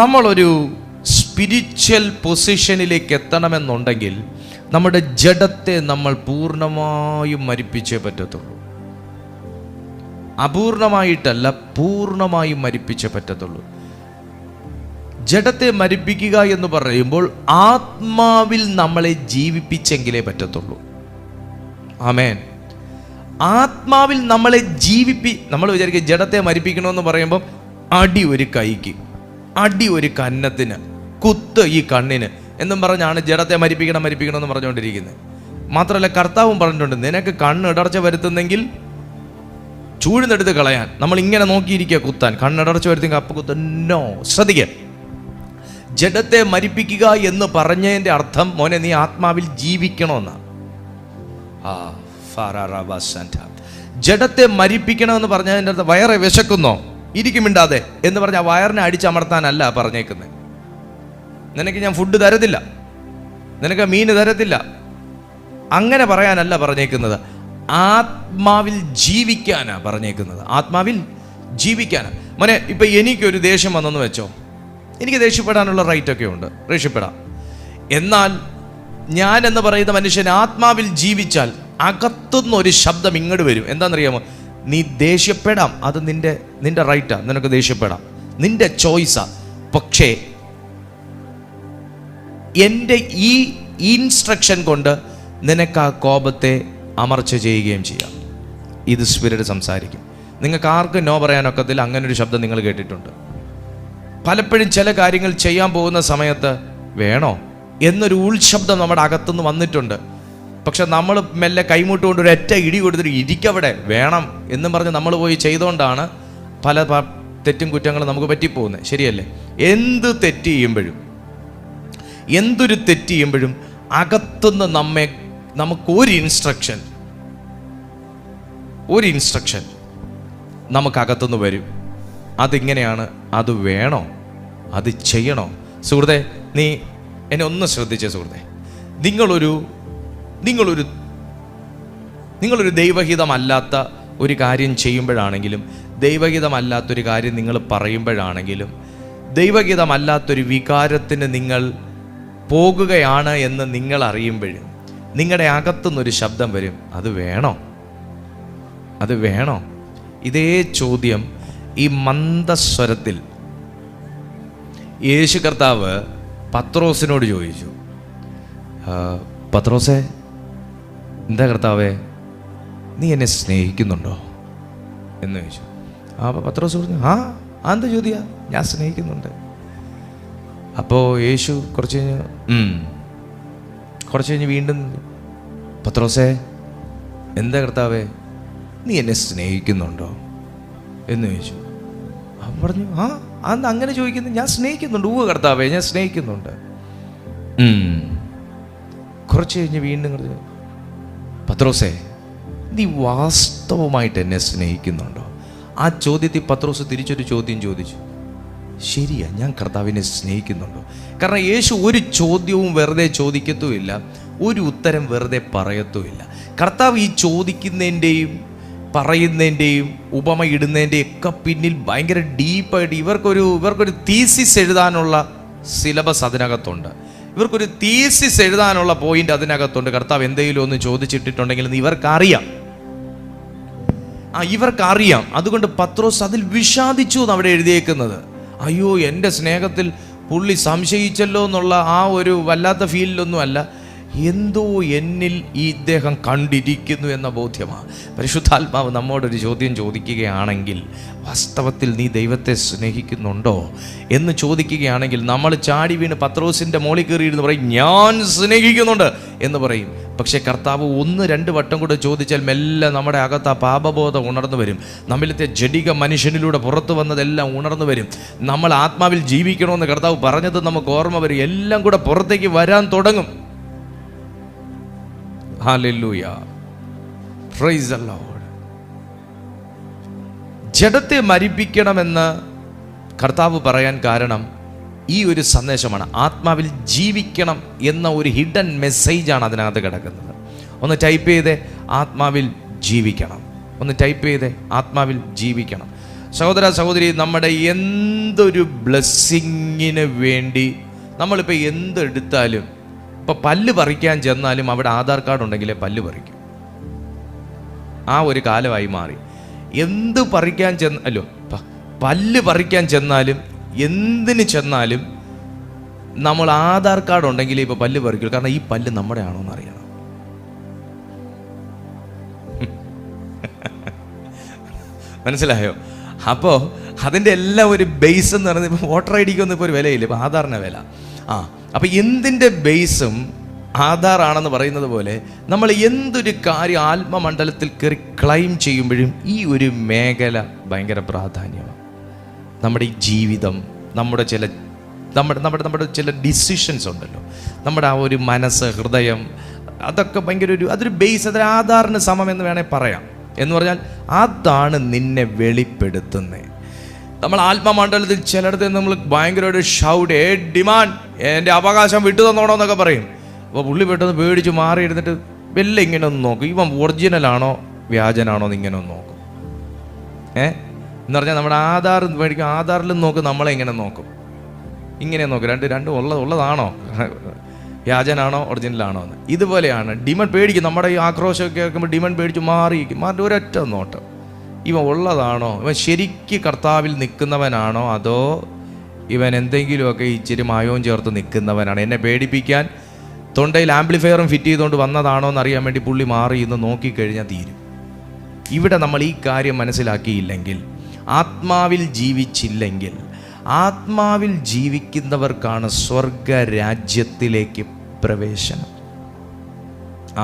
നമ്മളൊരു സ്പിരിച്വൽ പൊസിഷനിലേക്ക് എത്തണമെന്നുണ്ടെങ്കിൽ നമ്മുടെ ജഡത്തെ നമ്മൾ പൂർണ്ണമായും മരിപ്പിച്ചേ പറ്റത്തുള്ളൂ. അപൂർണമായിട്ടല്ല, പൂർണ്ണമായും മരിപ്പിച്ചേ പറ്റത്തുള്ളൂ. ജഡത്തെ മരിപ്പിക്കുക എന്ന് പറയുമ്പോൾ ആത്മാവിൽ നമ്മളെ ജീവിപ്പിച്ചെങ്കിലേ പറ്റത്തുള്ളൂ. ആമേൻ. ആത്മാവിൽ നമ്മളെ നമ്മൾ വിചാരിക്കും ജഡത്തെ മരിപ്പിക്കണമെന്ന് പറയുമ്പോൾ അടി ഒരു കൈക്ക്, അടി ഒരു കന്നത്തിന്, കുത്ത് ഈ കണ്ണിന് എന്നും പറഞ്ഞാണ് ജഡത്തെ മരിപ്പിക്കണം എന്ന് പറഞ്ഞുകൊണ്ടിരിക്കുന്നത്. മാത്രമല്ല കർത്താവും പറഞ്ഞിട്ടുണ്ട്, നിനക്ക് കണ്ണിടർച്ച വരുത്തുന്നെങ്കിൽ ചൂഴ്ന്നെടുത്ത് കളയാൻ. നമ്മൾ ഇങ്ങനെ നോക്കിയിരിക്കുക കുത്താൻ, കണ്ണിടർച്ച വരുത്തിയെങ്കിൽ അപ്പ കുത്ത. നോ, ശ്രദ്ധിക്കുക. ജഡത്തെ മരിപ്പിക്കുക എന്ന് പറഞ്ഞതിൻ്റെ അർത്ഥം മോനെ നീ ആത്മാവിൽ ജീവിക്കണമെന്നാണ്. ജഡത്തെ മരിപ്പിക്കണമെന്ന് പറഞ്ഞതിൻ്റെ അർത്ഥം വയറെ വിശക്കുന്നോ ഇരിക്കുമിണ്ടാതെ എന്ന് പറഞ്ഞ ആ വയറിനെ അടിച്ചമർത്താനല്ല പറഞ്ഞേക്കുന്നത്. നിനക്ക് ഞാൻ ഫുഡ് തരത്തില്ല, നിനക്ക് മീന് തരത്തില്ല, അങ്ങനെ പറയാനല്ല പറഞ്ഞേക്കുന്നത്. ആത്മാവിൽ ജീവിക്കാനാ പറഞ്ഞേക്കുന്നത്. ആത്മാവിൽ ജീവിക്കാനാ. മോനെ ഇപ്പം എനിക്കൊരു ദേഷ്യം വന്നെന്ന് വെച്ചോ, എനിക്ക് ദേഷ്യപ്പെടാനുള്ള റൈറ്റൊക്കെ ഉണ്ട്, ദേഷ്യപ്പെടാം. എന്നാൽ ഞാൻ എന്ന് പറയുന്ന മനുഷ്യൻ ആത്മാവിൽ ജീവിച്ചാൽ അകത്തുനിന്ന് ഒരു ശബ്ദം ഇങ്ങോട്ട് വരും. എന്താണെന്നറിയാമോ? നീ ദേഷ്യപ്പെടാം, അത് നിന്റെ റൈറ്റാ, നിനക്ക് ദേഷ്യപ്പെടാം, നിന്റെ ചോയ്സാ. പക്ഷേ എൻ്റെ ഈ ഇൻസ്ട്രക്ഷൻ കൊണ്ട് നിനക്ക് ആ കോപത്തെ അമർച്ച ചെയ്യുകയും ചെയ്യാം. ഇത് സ്പിരിറ്റ് സംസാരിക്കും. നിങ്ങൾക്ക് ആർക്കും നോ പറയാനൊക്കത്തില്ല. അങ്ങനൊരു ശബ്ദം നിങ്ങൾ കേട്ടിട്ടുണ്ട്. പലപ്പോഴും ചില കാര്യങ്ങൾ ചെയ്യാൻ പോകുന്ന സമയത്ത് വേണോ എന്നൊരു ഉൾശബ്ദം നമ്മുടെ അകത്തുനിന്ന് വന്നിട്ടുണ്ട്. പക്ഷെ നമ്മൾ മെല്ലെ കൈമുട്ടുകൊണ്ട് ഒരു ഒറ്റ ഇടി കൊടുത്തിട്ട് ഇരിക്കവിടെ വേണം എന്നും പറഞ്ഞ് നമ്മൾ പോയി ചെയ്തുകൊണ്ടാണ് പല തെറ്റും കുറ്റങ്ങളും നമുക്ക് പറ്റിപ്പോകുന്നത്. ശരിയല്ലേ? എന്തൊരു തെറ്റ് ചെയ്യുമ്പോഴും അകത്തുനിന്ന് നമുക്കൊരു ഇൻസ്ട്രക്ഷൻ നമുക്കകത്തുനിന്ന് വരും. അതിങ്ങനെയാണ്, അത് വേണോ, അത് ചെയ്യണോ? സുഹൃത്തെ, നീ എന്നെ ഒന്ന് ശ്രദ്ധിച്ചേ സുഹൃത്തെ. നിങ്ങളൊരു ദൈവഹിതമല്ലാത്ത ഒരു കാര്യം ചെയ്യുമ്പോഴാണെങ്കിലും, ദൈവഹിതമല്ലാത്തൊരു കാര്യം നിങ്ങൾ പറയുമ്പോഴാണെങ്കിലും, ദൈവഹിതമല്ലാത്തൊരു വികാരത്തിന് നിങ്ങൾ പോകുകയാണ് എന്ന് നിങ്ങൾ അറിയുമ്പോഴും നിങ്ങളുടെ അകത്തുനിന്നൊരു ശബ്ദം വരും, അത് വേണോ? ഇതേ ചോദ്യം ഈ മന്ദസ്വരത്തിൽ യേശു കർത്താവ് പത്രോസിനോട് ചോദിച്ചു. പത്രോസേ, എന്താ കർത്താവേ, നീ എന്നെ സ്നേഹിക്കുന്നുണ്ടോ എന്ന് ചോദിച്ചു. അപ്പോൾ പത്രോസ് പറഞ്ഞു, എന്താ ചോദ്യ, ഞാൻ സ്നേഹിക്കുന്നുണ്ട്. അപ്പോൾ യേശു കുറച്ച് കഴിഞ്ഞ് വീണ്ടും, പത്രോസേ, എന്താ കർത്താവേ, നീ എന്നെ സ്നേഹിക്കുന്നുണ്ടോ എന്ന് ചോദിച്ചു. അവൻ പറഞ്ഞു, അന്ന് അങ്ങനെ ചോദിക്കുന്നത്, ഞാൻ സ്നേഹിക്കുന്നുണ്ട്. കർത്താവേ, ഞാൻ സ്നേഹിക്കുന്നുണ്ട്. കുറച്ച് കഴിഞ്ഞ് വീണ്ടും, പത്രോസേ, നീ വാസ്തവമായിട്ട് എന്നെ സ്നേഹിക്കുന്നുണ്ടോ? ആ ചോദ്യത്തിൽ പത്രോസ് തിരിച്ചൊരു ചോദ്യം ചോദിച്ചു. ശരിയാ, ഞാൻ കർത്താവിനെ സ്നേഹിക്കുന്നുണ്ടോ? കാരണം യേശു ഒരു ചോദ്യവും വെറുതെ ചോദിക്കത്തുമില്ല, ഒരു ഉത്തരം വെറുതെ പറയത്തുമില്ല. കർത്താവ് ഈ ചോദിക്കുന്നതിൻ്റെയും പറയുന്നതിൻ്റെയും ഉപമ ഇടുന്നതിൻ്റെയും ഒക്കെ പിന്നിൽ ഭയങ്കര ഡീപ്പായിട്ട് ഇവർക്കൊരു തീസിസ് എഴുതാനുള്ള സിലബസ് അതിനകത്തുണ്ട്. ഇവർക്കൊരു തീസിസ് എഴുതാനുള്ള പോയിന്റ് അതിനകത്തുണ്ട്. കർത്താവ് എന്തെങ്കിലും ഒന്ന് ചോദിച്ചിട്ടുണ്ടെങ്കിൽ ഇവർക്കറിയാം. അതുകൊണ്ട് പത്രോസ് അതിൽ വിഷാദിച്ചു എന്ന് അവിടെ എഴുതിയേക്കുന്നത്. അയ്യോ, എൻ്റെ സ്നേഹത്തിൽ പുള്ളി സംശയിച്ചല്ലോ എന്നുള്ള ആ ഒരു വല്ലാത്ത ഫീലിലൊന്നും അല്ല, എന്തോ എന്നിൽ ഈ ഇദ്ദേഹം കണ്ടിരിക്കുന്നു എന്ന ബോധ്യമാണ്. പരിശുദ്ധാത്മാവ് നമ്മോടൊരു ചോദ്യം ചോദിക്കുകയാണെങ്കിൽ, വാസ്തവത്തിൽ നീ ദൈവത്തെ സ്നേഹിക്കുന്നുണ്ടോ എന്ന് ചോദിക്കുകയാണെങ്കിൽ, നമ്മൾ ചാടി വീണ് പത്രോസിൻ്റെ മോളിൽ കയറിയിരുന്ന് പറയും, ഞാൻ സ്നേഹിക്കുന്നുണ്ട് എന്ന് പറയും. പക്ഷേ കർത്താവ് 1-2 വട്ടം കൂടെ ചോദിച്ചാൽ മെല്ലെ നമ്മുടെ അകത്ത് ആ പാപബോധം ഉണർന്നു വരും. നമ്മളിലത്തെ ജഡിക മനുഷ്യനിലൂടെ പുറത്തു വന്നതെല്ലാം ഉണർന്നു വരും. നമ്മൾ ആത്മാവിൽ ജീവിക്കണമെന്ന് കർത്താവ് പറഞ്ഞത് നമുക്ക് ഓർമ്മ വരും. എല്ലാം കൂടെ പുറത്തേക്ക് വരാൻ തുടങ്ങും. Hallelujah, praise the Lord. ജഡത്തെ മരിപ്പിക്കണമെന്ന് കർത്താവ് പറയാൻ കാരണം ഈ ഒരു സന്ദേശമാണ്. ആത്മാവിൽ ജീവിക്കണം എന്ന ഒരു ഹിഡൻ മെസ്സേജാണ് അതിനകത്ത് കിടക്കുന്നത്. ഒന്ന് ടൈപ്പ് ചെയ്തേ, ആത്മാവിൽ ജീവിക്കണം. ഒന്ന് ടൈപ്പ് ചെയ്തേ, ആത്മാവിൽ ജീവിക്കണം. സഹോദര സഹോദരി, നമ്മുടെ എന്തൊരു ബ്ലെസ്സിങ്ങിന് വേണ്ടി നമ്മളിപ്പോൾ എന്തെടുത്താലും, ഇപ്പോൾ പല്ല് പറിക്കാൻ ചെന്നാലും അവിടെ ആധാർ കാർഡ് ഉണ്ടെങ്കിലേ പല്ല് പറിക്കും. ആ ഒരു കാലമായി മാറി. എന്ത് പറിക്കാൻ പല്ല് പറിക്കാൻ ചെന്നാലും എന്തിന് ചെന്നാലും നമ്മൾ ആധാർ കാർഡ് ഉണ്ടെങ്കിലേ ഇപ്പോൾ പല്ല് പറിക്കും. കാരണം ഈ പല്ല് നമ്മുടെ ആണോ എന്ന് അറിയണം. മനസ്സിലായോ? അപ്പോൾ അതിൻ്റെ എല്ലാം ഒരു ബേസ് എന്ന് പറയുന്നത്, ഇപ്പോൾ വോട്ടർ ഐ ഡിക്കൊന്നും ഇപ്പോൾ ഒരു വിലയില്ല, ഇപ്പോൾ ആധാറിൻ്റെ വില. അപ്പോൾ എന്തിൻ്റെ ബേസും ആധാറാണെന്ന് പറയുന്നത് പോലെ നമ്മൾ എന്തൊരു കാര്യം ആത്മമണ്ഡലത്തിൽ കയറി ക്ലൈം ചെയ്യുമ്പോഴും ഈ ഒരു മേഖല ഭയങ്കര പ്രാധാന്യമാണ്. നമ്മുടെ ഈ ജീവിതം, നമ്മുടെ ചില ഡിസിഷൻസ് ഉണ്ടല്ലോ, നമ്മുടെ ആ ഒരു മനസ്സ്, ഹൃദയം, അതൊക്കെ ഭയങ്കര അതൊരു ബേസ്, അതൊരു ആധാറിന് സമം എന്ന് വേണേൽ പറയാം. എന്ന് പറഞ്ഞാൽ അതാണ് നിന്നെ വെളിപ്പെടുത്തുന്നത്. നമ്മൾ ആത്മമണ്ഡലത്തിൽ ചിലയിടത്ത് നമ്മൾ ഭയങ്കര ഒരു ഷൗട്ട്, ഡിമാൻഡ്, എൻ്റെ അവകാശം വിട്ടു തന്നോണോ എന്നൊക്കെ പറയും. അപ്പോൾ പുള്ളി പെട്ടെന്ന് പേടിച്ച് മാറിയിരുന്നിട്ട് വല്ല ഇങ്ങനെ ഒന്ന് നോക്കും, ഇവൻ ഒറിജിനലാണോ വ്യാജനാണോ എന്ന് ഇങ്ങനെ ഒന്ന് നോക്കും. എന്ന് പറഞ്ഞാൽ നമ്മുടെ ആധാർ മേടിക്കും, ആധാറിലും നോക്കും, നമ്മളെ ഇങ്ങനെ നോക്കും, ഇങ്ങനെ നോക്കും, രണ്ടും ഉള്ളതാണോ, വ്യാജനാണോ ഒറിജിനലാണോ എന്ന്. ഇതുപോലെയാണ് ഡിമാൻഡ് പേടിക്കും. നമ്മുടെ ഈ ആക്രോശമൊക്കെ കേൾക്കുമ്പോൾ ഡിമാൻഡ് പേടിച്ച് മാറിയിരിക്കും. ഒരൊറ്റ നോട്ടം, ഇവൻ ഉള്ളതാണോ, ഇവൻ ശരിക്ക് കർത്താവിൽ നിൽക്കുന്നവനാണോ, അതോ ഇവൻ എന്തെങ്കിലുമൊക്കെ ഇച്ചിരി മായവും ചേർത്ത് നിൽക്കുന്നവനാണ്, എന്നെ പേടിപ്പിക്കാൻ തൊണ്ടയിൽ ആംപ്ലിഫയറും ഫിറ്റ് ചെയ്തുകൊണ്ട് വന്നതാണോ എന്നറിയാൻ വേണ്ടി പുള്ളി മാറി ഇന്ന് നോക്കിക്കഴിഞ്ഞാൽ തീരും. ഇവിടെ നമ്മൾ ഈ കാര്യം മനസ്സിലാക്കിയില്ലെങ്കിൽ, ആത്മാവിൽ ജീവിച്ചില്ലെങ്കിൽ, ആത്മാവിൽ ജീവിക്കുന്നവർക്കാണ് സ്വർഗരാജ്യത്തിലേക്ക് പ്രവേശനം.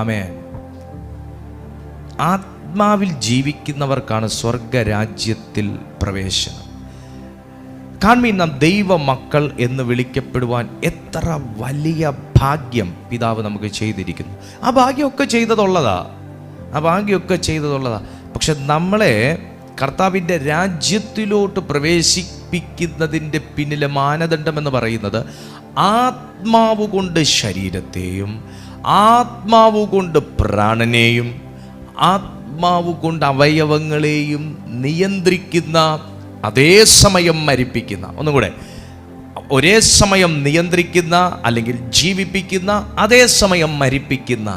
ആമേൻ. ആത്മാവിൽ ജീവിക്കുന്നവർക്കാണ് സ്വർഗരാജ്യത്തിൽ പ്രവേശനം. കാൺമീൻ, നാം ദൈവ മക്കൾ എന്ന് വിളിക്കപ്പെടുവാൻ എത്ര വലിയ ഭാഗ്യം പിതാവ് നമുക്ക് ചെയ്തിരിക്കുന്നു. ആ ഭാഗ്യമൊക്കെ ചെയ്തതുള്ളതാ. പക്ഷെ നമ്മളെ കർത്താവിൻ്റെ രാജ്യത്തിലോട്ട് പ്രവേശിപ്പിക്കുന്നതിൻ്റെ പിന്നിലെ മാനദണ്ഡം എന്ന് പറയുന്നത്, ആത്മാവ് കൊണ്ട് ശരീരത്തെയും ആത്മാവ് കൊണ്ട് പ്രാണനെയും ആത്മാവ് കൊണ്ട് അവയവങ്ങളെയും നിയന്ത്രിക്കുന്ന, അതേ സമയം മരിപ്പിക്കുന്ന, ഒന്നും കൂടെ, ഒരേ സമയം നിയന്ത്രിക്കുന്ന അല്ലെങ്കിൽ ജീവിപ്പിക്കുന്ന, അതേ സമയം മരിപ്പിക്കുന്ന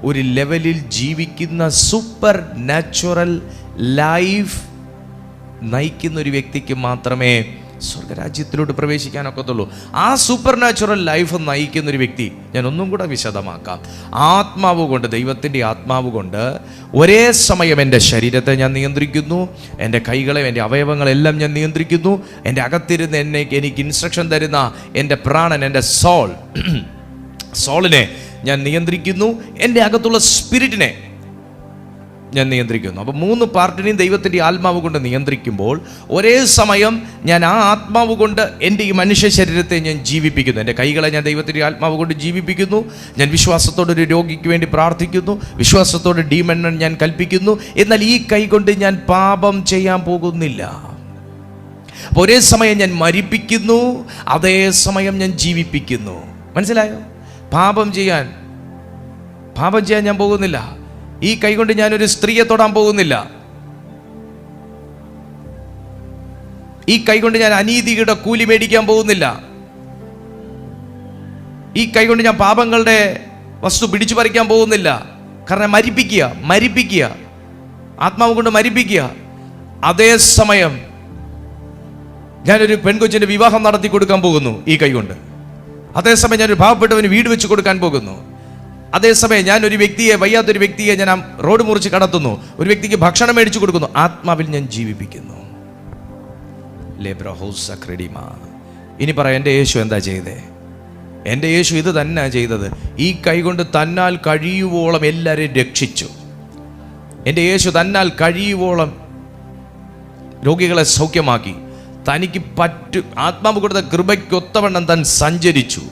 ഒരു ലെവലിൽ ജീവിക്കുന്ന സൂപ്പർ നാച്ചുറൽ ലൈഫ് നയിക്കുന്ന ഒരു വ്യക്തിക്ക് മാത്രമേ സ്വർഗരാജ്യത്തിലോട്ട് പ്രവേശിക്കാനൊക്കത്തുള്ളൂ. ആ സൂപ്പർ നാച്ചുറൽ ലൈഫ് നയിക്കുന്നൊരു വ്യക്തി, ഞാൻ ഒന്നും കൂടെ വിശദമാക്കാം. ആത്മാവ് കൊണ്ട്, ദൈവത്തിൻ്റെ ആത്മാവ് കൊണ്ട് ഒരേ സമയം എൻ്റെ ശരീരത്തെ ഞാൻ നിയന്ത്രിക്കുന്നു, എൻ്റെ കൈകളെ, എൻ്റെ അവയവങ്ങളെല്ലാം ഞാൻ നിയന്ത്രിക്കുന്നു, എൻ്റെ അകത്തിരുന്ന് എനിക്ക് ഇൻസ്ട്രക്ഷൻ തരുന്ന എൻ്റെ പ്രാണൻ, എൻ്റെ സോളിനെ ഞാൻ നിയന്ത്രിക്കുന്നു, എൻ്റെ അകത്തുള്ള സ്പിരിറ്റിനെ ഞാൻ നിയന്ത്രിക്കുന്നു. അപ്പോൾ 3 പാർട്ടിനെയും ദൈവത്തിൻ്റെ ആത്മാവ് കൊണ്ട് നിയന്ത്രിക്കുമ്പോൾ ഒരേ സമയം ഞാൻ ആ ആത്മാവ് കൊണ്ട് എൻ്റെ ഈ മനുഷ്യ ശരീരത്തെ ഞാൻ ജീവിപ്പിക്കുന്നു. എൻ്റെ കൈകളെ ഞാൻ ദൈവത്തിൻ്റെ ആത്മാവ് കൊണ്ട് ജീവിപ്പിക്കുന്നു. ഞാൻ വിശ്വാസത്തോടെ ഒരു രോഗിക്ക് വേണ്ടി പ്രാർത്ഥിക്കുന്നു, വിശ്വാസത്തോടെ ഡീമൺ ഞാൻ കൽപ്പിക്കുന്നു. എന്നാൽ ഈ കൈ കൊണ്ട് ഞാൻ പാപം ചെയ്യാൻ പോകുന്നില്ല. അപ്പോൾ ഒരേ സമയം ഞാൻ മരിപ്പിക്കുന്നു, അതേ സമയം ഞാൻ ജീവിപ്പിക്കുന്നു. മനസ്സിലായോ? പാപം ചെയ്യാൻ ഞാൻ പോകുന്നില്ല. ഈ കൈകൊണ്ട് ഞാനൊരു സ്ത്രീയെ തൊടാൻ പോകുന്നില്ല. ഈ കൈകൊണ്ട് ഞാൻ അനീതിയുടെ കൂലി മേടിക്കാൻ പോകുന്നില്ല. ഈ കൈകൊണ്ട് ഞാൻ പാപങ്ങളുടെ വസ്തു പിടിച്ചു പറിക്കാൻ പോകുന്നില്ല. കാരണം മരിപ്പിക്കുക, ആത്മാവ് കൊണ്ട് മരിപ്പിക്കുക. അതേ സമയം ഞാനൊരു പെൺകൊച്ചിൻ്റെ വിവാഹം നടത്തി കൊടുക്കാൻ പോകുന്നു ഈ കൈകൊണ്ട്. അതേസമയം ഞാനൊരു പാവപ്പെട്ടവന് വീട് വെച്ച് കൊടുക്കാൻ പോകുന്നു. അതേസമയം ഞാൻ ഒരു വ്യക്തിയെ, വയ്യാത്തൊരു വ്യക്തിയെ ഞാൻ റോഡ് മുറിച്ച് കടത്തുന്നു, ഒരു വ്യക്തിക്ക് ഭക്ഷണം മേടിച്ചു കൊടുക്കുന്നു. ആത്മാവിൽ ഞാൻ ജീവിപ്പിക്കുന്നു. ഇനി പറയാം, എൻ്റെ യേശു എന്താ ചെയ്തേ? എൻ്റെ യേശു ഇത് തന്നെ ചെയ്തത്. ഈ കൈ കൊണ്ട് തന്നാൽ കഴിയുവോളം എല്ലാവരെയും രക്ഷിച്ചു. എൻ്റെ യേശു തന്നാൽ കഴിയുവോളം രോഗികളെ സൗഖ്യമാക്കി. തനിക്ക് ആത്മാവ് കൊടുത്ത കൃപയ്ക്കൊത്തവണ്ണം താൻ സഞ്ചരിച്ചു.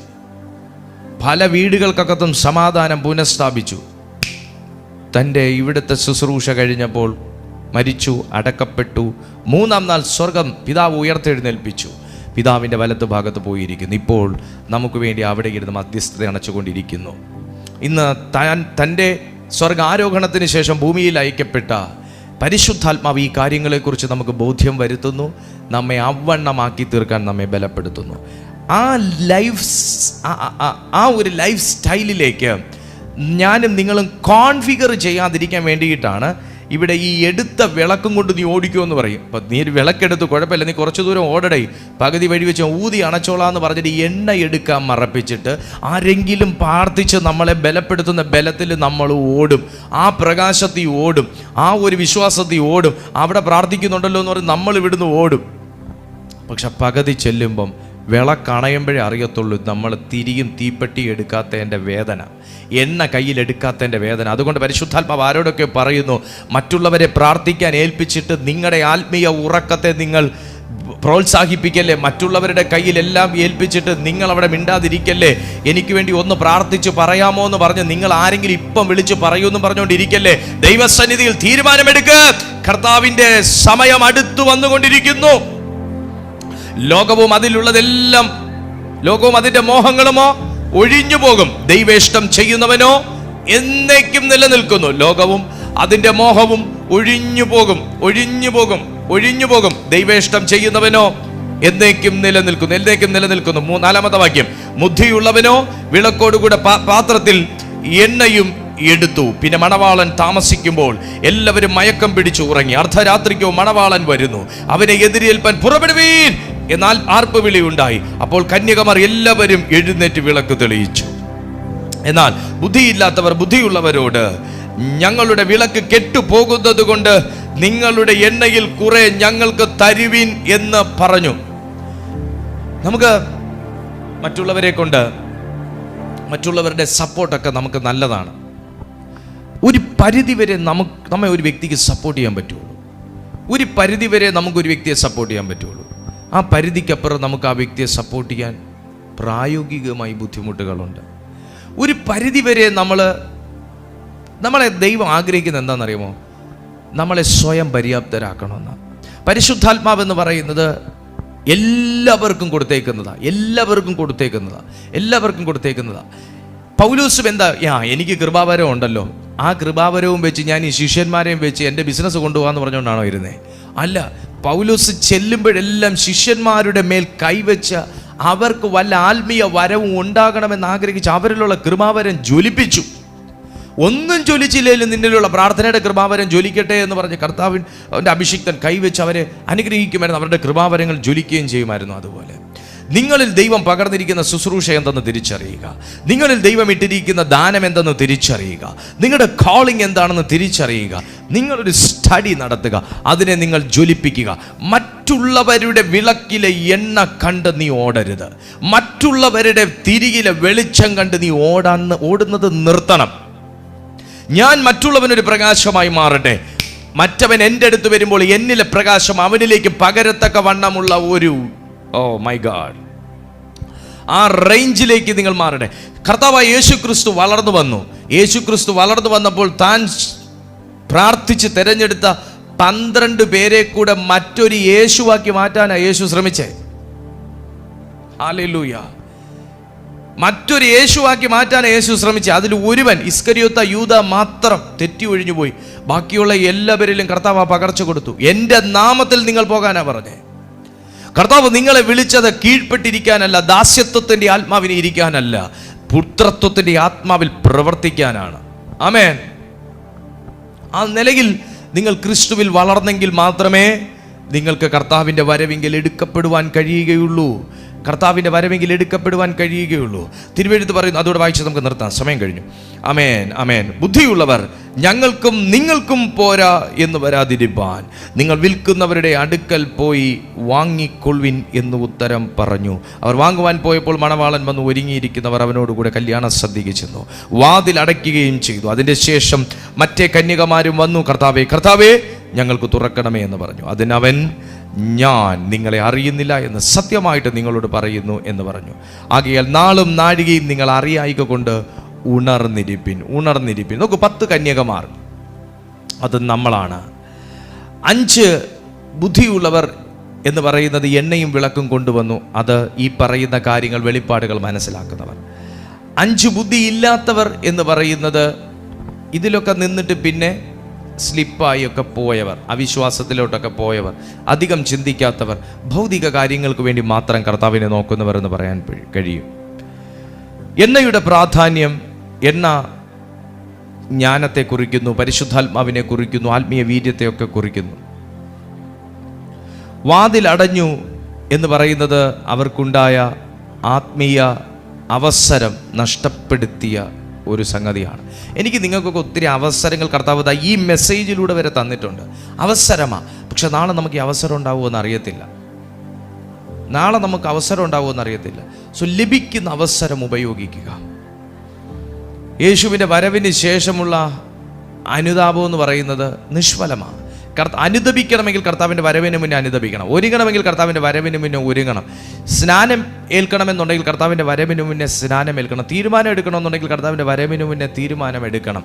പല വീടുകൾക്കകത്തും സമാധാനം പുനഃസ്ഥാപിച്ചു. തൻ്റെ ഇവിടുത്തെ ശുശ്രൂഷ കഴിഞ്ഞപ്പോൾ മരിച്ചു, അടക്കപ്പെട്ടു. 3-ാം നാൾ സ്വർഗം പിതാവ് ഉയർത്തെഴുന്നേൽപ്പിച്ചു. പിതാവിൻ്റെ വലത്ത് ഭാഗത്ത് പോയിരിക്കുന്നു. ഇപ്പോൾ നമുക്ക് വേണ്ടി അവിടെ ഇരുന്ന് മധ്യസ്ഥത അണച്ചുകൊണ്ടിരിക്കുന്നു. ഇന്ന് തൻ്റെ സ്വർഗാരോഹണത്തിന് ശേഷം ഭൂമിയിൽ അയക്കപ്പെട്ട പരിശുദ്ധാത്മാവ് ഈ കാര്യങ്ങളെക്കുറിച്ച് നമുക്ക് ബോധ്യം വരുത്തുന്നു, നമ്മെ അവണ്ണമാക്കി തീർക്കാൻ നമ്മെ ബലപ്പെടുത്തുന്നു. ആ ഒരു ലൈഫ് സ്റ്റൈലിലേക്ക് ഞാനും നിങ്ങളും കോൺഫിഗർ ചെയ്യാതിരിക്കാൻ വേണ്ടിയിട്ടാണ് ഇവിടെ ഈ എടുത്ത വിളക്കും കൊണ്ട് നീ ഓടിക്കുമെന്ന് പറയും. അപ്പം നീ ഒരു വിളക്കെടുത്ത് കുഴപ്പമില്ല, നീ കുറച്ച് ദൂരം ഓടടേ, പകുതി വഴി വെച്ച് ഊതി അണച്ചോളാന്ന് പറഞ്ഞിട്ട് എണ്ണ എടുക്കാൻ മറപ്പിച്ചിട്ട് ആരെങ്കിലും പ്രാർത്ഥിച്ച് നമ്മളെ ബലപ്പെടുത്തുന്ന ബലത്തിൽ നമ്മൾ ഓടും, ആ പ്രകാശത്തിൽ ഓടും, ആ ഒരു വിശ്വാസത്തിൽ ഓടും. അവിടെ പ്രാർത്ഥിക്കുന്നുണ്ടല്ലോ എന്ന് പറഞ്ഞ് നമ്മൾ ഇവിടുന്ന് ഓടും. പക്ഷെ പകുതി ചെല്ലുമ്പം വിളക്കണയുമ്പോഴേ അറിയത്തുള്ളൂ നമ്മൾ തിരിയും തീപ്പെട്ടി എടുക്കാത്തതിൻ്റെ വേദന, എണ്ണ കയ്യിലെടുക്കാത്തതിൻ്റെ വേദന. അതുകൊണ്ട് പരിശുദ്ധാത്മാവ് ആരോടൊക്കെ പറയുന്നു, മറ്റുള്ളവരെ പ്രാർത്ഥിക്കാൻ ഏൽപ്പിച്ചിട്ട് നിങ്ങളുടെ ആത്മീയ ഉറക്കത്തെ നിങ്ങൾ പ്രോത്സാഹിപ്പിക്കല്ലേ. മറ്റുള്ളവരുടെ കയ്യിലെല്ലാം ഏൽപ്പിച്ചിട്ട് നിങ്ങൾ അവിടെ മിണ്ടാതിരിക്കല്ലേ. എനിക്ക് വേണ്ടി ഒന്ന് പ്രാർത്ഥിച്ച് പറയാമോ എന്ന് പറഞ്ഞ് നിങ്ങൾ ആരെങ്കിലും ഇപ്പം വിളിച്ച് പറയൂന്ന് പറഞ്ഞുകൊണ്ടിരിക്കല്ലേ. ദൈവസന്നിധിയിൽ തീരുമാനമെടുക്കുക. കർത്താവിൻ്റെ സമയം അടുത്തു വന്നുകൊണ്ടിരിക്കുന്നു. ലോകവും അതിലുള്ളതെല്ലാം, ലോകവും അതിന്റെ മോഹങ്ങളുമോ ഒഴിഞ്ഞു പോകും. ദൈവേഷ്ടം ചെയ്യുന്നവനോ എന്നേക്കും നിലനിൽക്കുന്നു. ലോകവും അതിന്റെ മോഹവും ഒഴിഞ്ഞു പോകും. ദൈവേഷ്ടം ചെയ്യുന്നവനോ എന്നേക്കും നിലനിൽക്കുന്നു. 4-ാമത്തെ വാക്യം, ബുദ്ധിയുള്ളവനോ വിളക്കോടുകൂടെ പാത്രത്തിൽ എണ്ണയും എടുത്തു. പിന്നെ മണവാളൻ താമസിക്കുമ്പോൾ എല്ലാവരും മയക്കം പിടിച്ചു ഉറങ്ങി. അർദ്ധരാത്രിക്കോ മണവാളൻ വരുന്നു, അവനെ എതിരേൽപ്പാൻ പുറപ്പെടുവീൻ എന്നാൽ ആർപ്പ് വിളി ഉണ്ടായി. അപ്പോൾ കന്യകമാർ എല്ലാവരും എഴുന്നേറ്റ് വിളക്ക് തെളിയിച്ചു. എന്നാൽ ബുദ്ധിയില്ലാത്തവർ ബുദ്ധിയുള്ളവരോട്, ഞങ്ങളുടെ വിളക്ക് കെട്ടുപോകുന്നത് കൊണ്ട് നിങ്ങളുടെ എണ്ണയിൽ കുറെ ഞങ്ങൾക്ക് തരുവിൻ എന്ന് പറഞ്ഞു. നമുക്ക് മറ്റുള്ളവരെ കൊണ്ട്, മറ്റുള്ളവരുടെ സപ്പോർട്ടൊക്കെ നമുക്ക് നല്ലതാണ്. ഒരു പരിധിവരെ നമ്മെ ഒരു വ്യക്തിക്ക് സപ്പോർട്ട് ചെയ്യാൻ പറ്റുള്ളൂ. ഒരു പരിധിവരെ നമുക്കൊരു വ്യക്തിയെ സപ്പോർട്ട് ചെയ്യാൻ പറ്റുള്ളൂ. ആ പരിധിക്കപ്പുറം നമുക്ക് ആ വ്യക്തിയെ സപ്പോർട്ട് ചെയ്യാൻ പ്രായോഗികമായി ബുദ്ധിമുട്ടുകളുണ്ട്. ഒരു പരിധിവരെ നമ്മളെ ദൈവം ആഗ്രഹിക്കുന്നത് എന്താണെന്നറിയുമോ? നമ്മളെ സ്വയം പര്യാപ്തരാക്കണമെന്ന്. പരിശുദ്ധാത്മാവെന്ന് പറയുന്നത് എല്ലാവർക്കും കൊടുത്തേക്കുന്നതാ. പൗലോസും എന്താ, എനിക്ക് കൃപാവരം ഉണ്ടല്ലോ, ആ കൃപാവരവും വെച്ച് ഞാൻ ഈ ശിഷ്യന്മാരെയും വെച്ച് എൻ്റെ ബിസിനസ് കൊണ്ടുപോകാന്ന് പറഞ്ഞുകൊണ്ടാണോ ഇരുന്നേ? അല്ല, പൗലോസ് ചെല്ലുമ്പോഴെല്ലാം ശിഷ്യന്മാരുടെ മേൽ കൈവച്ച് അവർക്ക് വല്ല ആത്മീയ വരവും ഉണ്ടാകണമെന്ന് ആഗ്രഹിച്ച് അവരിലുള്ള കൃപാവരം ജ്വലിപ്പിച്ചു. ഒന്നും ജ്വലിച്ചില്ലെങ്കിലും നിന്നിലുള്ള പ്രാർത്ഥനയുടെ കൃപാവരം ജ്വലിക്കട്ടെ എന്ന് പറഞ്ഞ് കർത്താവിൻ്റെ അഭിഷിക്തൻ കൈവച്ച് അവരെ അനുഗ്രഹിക്കുമായിരുന്നു. അവരുടെ കൃപാവരങ്ങൾ ജ്വലിക്കുകയും ചെയ്യുമായിരുന്നു. അതുപോലെ നിങ്ങളിൽ ദൈവം പകർന്നിരിക്കുന്ന ശുശ്രൂഷ എന്തെന്ന് തിരിച്ചറിയുക, നിങ്ങളിൽ ദൈവം ഇട്ടിരിക്കുന്ന ദാനം എന്തെന്ന് തിരിച്ചറിയുക, നിങ്ങളുടെ കോളിംഗ് എന്താണെന്ന് തിരിച്ചറിയുക. നിങ്ങളൊരു സ്റ്റഡി നടത്തുക, അതിനെ നിങ്ങൾ ജ്വലിപ്പിക്കുക. മറ്റുള്ളവരുടെ വിളക്കിലെ എണ്ണ കണ്ട് നീ ഓടരുത്. മറ്റുള്ളവരുടെ തിരികിലെ വെളിച്ചം കണ്ട് നീ ഓടുന്നത് നിർത്തണം. ഞാൻ മറ്റുള്ളവനൊരു പ്രകാശമായി മാറട്ടെ, മറ്റവൻ എൻ്റെ അടുത്ത് വരുമ്പോൾ എന്നിലെ പ്രകാശം അവനിലേക്ക് പകരത്തക്ക വണ്ണമുള്ള ഒരു മൈ ഗാഡ്, ആ റേഞ്ചിലേക്ക് നിങ്ങൾ മാറട്ടെ. കർത്താവായ യേശു ക്രിസ്തു വളർന്നു വന്നു. യേശു ക്രിസ്തു വളർന്നു വന്നപ്പോൾ താൻ പ്രാർത്ഥിച്ച് തിരഞ്ഞെടുത്ത 12 പേരെ കൂടെ മറ്റൊരു യേശുവാക്കി മാറ്റാനാണ് യേശു ശ്രമിച്ചേ. ഹല്ലേലൂയ. മറ്റൊരു യേശുവാക്കി മാറ്റാൻ യേശു ശ്രമിച്ചു. അതിൽ ഒരുവൻ ഇസ്കരിയോത്ത യൂദ മാത്രം തെറ്റി ഒഴിഞ്ഞു പോയി. ബാക്കിയുള്ള എല്ലാവരിലും കർത്താവ് പകർച്ച കൊടുത്തു. എൻ്റെ നാമത്തിൽ നിങ്ങൾ പോകാനാ പറഞ്ഞേ. കർത്താവ് നിങ്ങളെ വിളിച്ചത് കീഴ്പ്പെട്ടിരിക്കാനല്ല, ദാസ്യത്വത്തിൻ്റെ ആത്മാവിനെ ഇരിക്കാനല്ല, പുത്രത്വത്തിൻ്റെ ആത്മാവിൽ പ്രവർത്തിക്കാനാണ്. ആമേൻ. ആ നിലയിൽ നിങ്ങൾ ക്രിസ്തുവിൽ വളർന്നെങ്കിൽ മാത്രമേ നിങ്ങൾക്ക് കർത്താവിൻ്റെ വരവെങ്കിൽ എടുക്കപ്പെടുവാൻ കഴിയുകയുള്ളൂ. കർത്താവിൻ്റെ വരവെങ്കിൽ എടുക്കപ്പെടുവാൻ കഴിയുകയുള്ളൂ. തിരുവെഴുത്ത് പറയുന്നു. അതോടെ വായിച്ച് നമുക്ക് നിർത്താം, സമയം കഴിഞ്ഞു. അമേൻ, അമേൻ. ബുദ്ധിയുള്ളവർ ഞങ്ങൾക്കും നിങ്ങൾക്കും പോരാ എന്ന് വരാതിരിപ്പാൻ നിങ്ങൾ വിൽക്കുന്നവരുടെ അടുക്കൽ പോയി വാങ്ങിക്കൊള്ളുവിൻ എന്ന് ഉത്തരം പറഞ്ഞു. അവർ വാങ്ങുവാൻ പോയപ്പോൾ മണവാളൻ വന്ന് ഒരുങ്ങിയിരിക്കുന്നവർ അവനോടുകൂടെ കല്യാണ സദ്യയ്ക്ക് ചെന്നു. വാതിൽ അടയ്ക്കുകയും ചെയ്തു. അതിൻ്റെ ശേഷം മറ്റേ കന്യകമാരും വന്നു, കർത്താവേ കർത്താവേ ഞങ്ങൾക്ക് തുറക്കണമേ എന്ന് പറഞ്ഞു. അതിനവൻ, ഞാൻ നിങ്ങളെ അറിയുന്നില്ല എന്ന് സത്യമായിട്ട് നിങ്ങളോട് പറയുന്നു എന്ന് പറഞ്ഞു. ആകയാൽ നാളും നാഴികയും നിങ്ങൾ അറിയായിക കൊണ്ട് ഉണർന്നിരിപ്പിൻ. നോക്കൂ, 10 കന്യകമാർ, അത് നമ്മളാണ്. 5 ബുദ്ധിയുള്ളവർ എന്ന് പറയുന്നത് എണ്ണയും വിളക്കും കൊണ്ടുവന്നു. അത് ഈ പറയുന്ന കാര്യങ്ങൾ, വെളിപ്പാടുകൾ മനസ്സിലാക്കുന്നവർ. 5 ബുദ്ധിയില്ലാത്തവർ എന്ന് പറയുന്നത് ഇതിലൊക്കെ നിന്നിട്ട് പിന്നെ സ്ലിപ്പായി ഒക്കെ പോയവർ, അവിശ്വാസത്തിലോട്ടൊക്കെ പോയവർ, അധികം ചിന്തിക്കാത്തവർ, ഭൗതിക കാര്യങ്ങൾക്ക് വേണ്ടി മാത്രം കർത്താവിനെ നോക്കുന്നവർ എന്ന് പറയാൻ കഴിയും. എണ്ണയുടെ പ്രാധാന്യം, എണ്ണ ജ്ഞാനത്തെ കുറിക്കുന്നു, പരിശുദ്ധാത്മാവിനെ കുറിക്കുന്നു, ആത്മീയ വീര്യത്തെയൊക്കെ കുറിക്കുന്നു. വാതിൽ അടഞ്ഞു എന്ന് പറയുന്നത് അവർക്കുണ്ടായ ആത്മീയ അവസരം നഷ്ടപ്പെടുത്തിയ ഒരു സംഗതിയാണ്. എനിക്ക് നിങ്ങൾക്കൊക്കെ ഒത്തിരി അവസരങ്ങൾ കർത്താവ് ഈ മെസ്സേജിലൂടെ വരെ തന്നിട്ടുണ്ട്. അവസരമാണ്. പക്ഷെ നാളെ നമുക്ക് ഈ അവസരം ഉണ്ടാവുമെന്ന് അറിയത്തില്ല. സോ ലഭിക്കുന്ന അവസരം ഉപയോഗിക്കുക. യേശുവിൻ്റെ വരവിന് ശേഷമുള്ള അനുതാപം എന്ന് പറയുന്നത് നിഷ്ഫലമാണ്. അനുദപിക്കണമെങ്കിൽ കർത്താവിൻ്റെ വരവിന് മുന്നേ അനുദപിക്കണം. ഒരുങ്ങണമെങ്കിൽ കർത്താവിൻ്റെ വരവിന് മുന്നേ ഒരുങ്ങണം. സ്നാനം ഏൽക്കണമെന്നുണ്ടെങ്കിൽ കർത്താവിൻ്റെ വരവിന് മുന്നേ സ്നാനം ഏൽക്കണം. തീരുമാനം എടുക്കണമെന്നുണ്ടെങ്കിൽ കർത്താവിൻ്റെ വരവിന് മുന്നേ തീരുമാനം എടുക്കണം.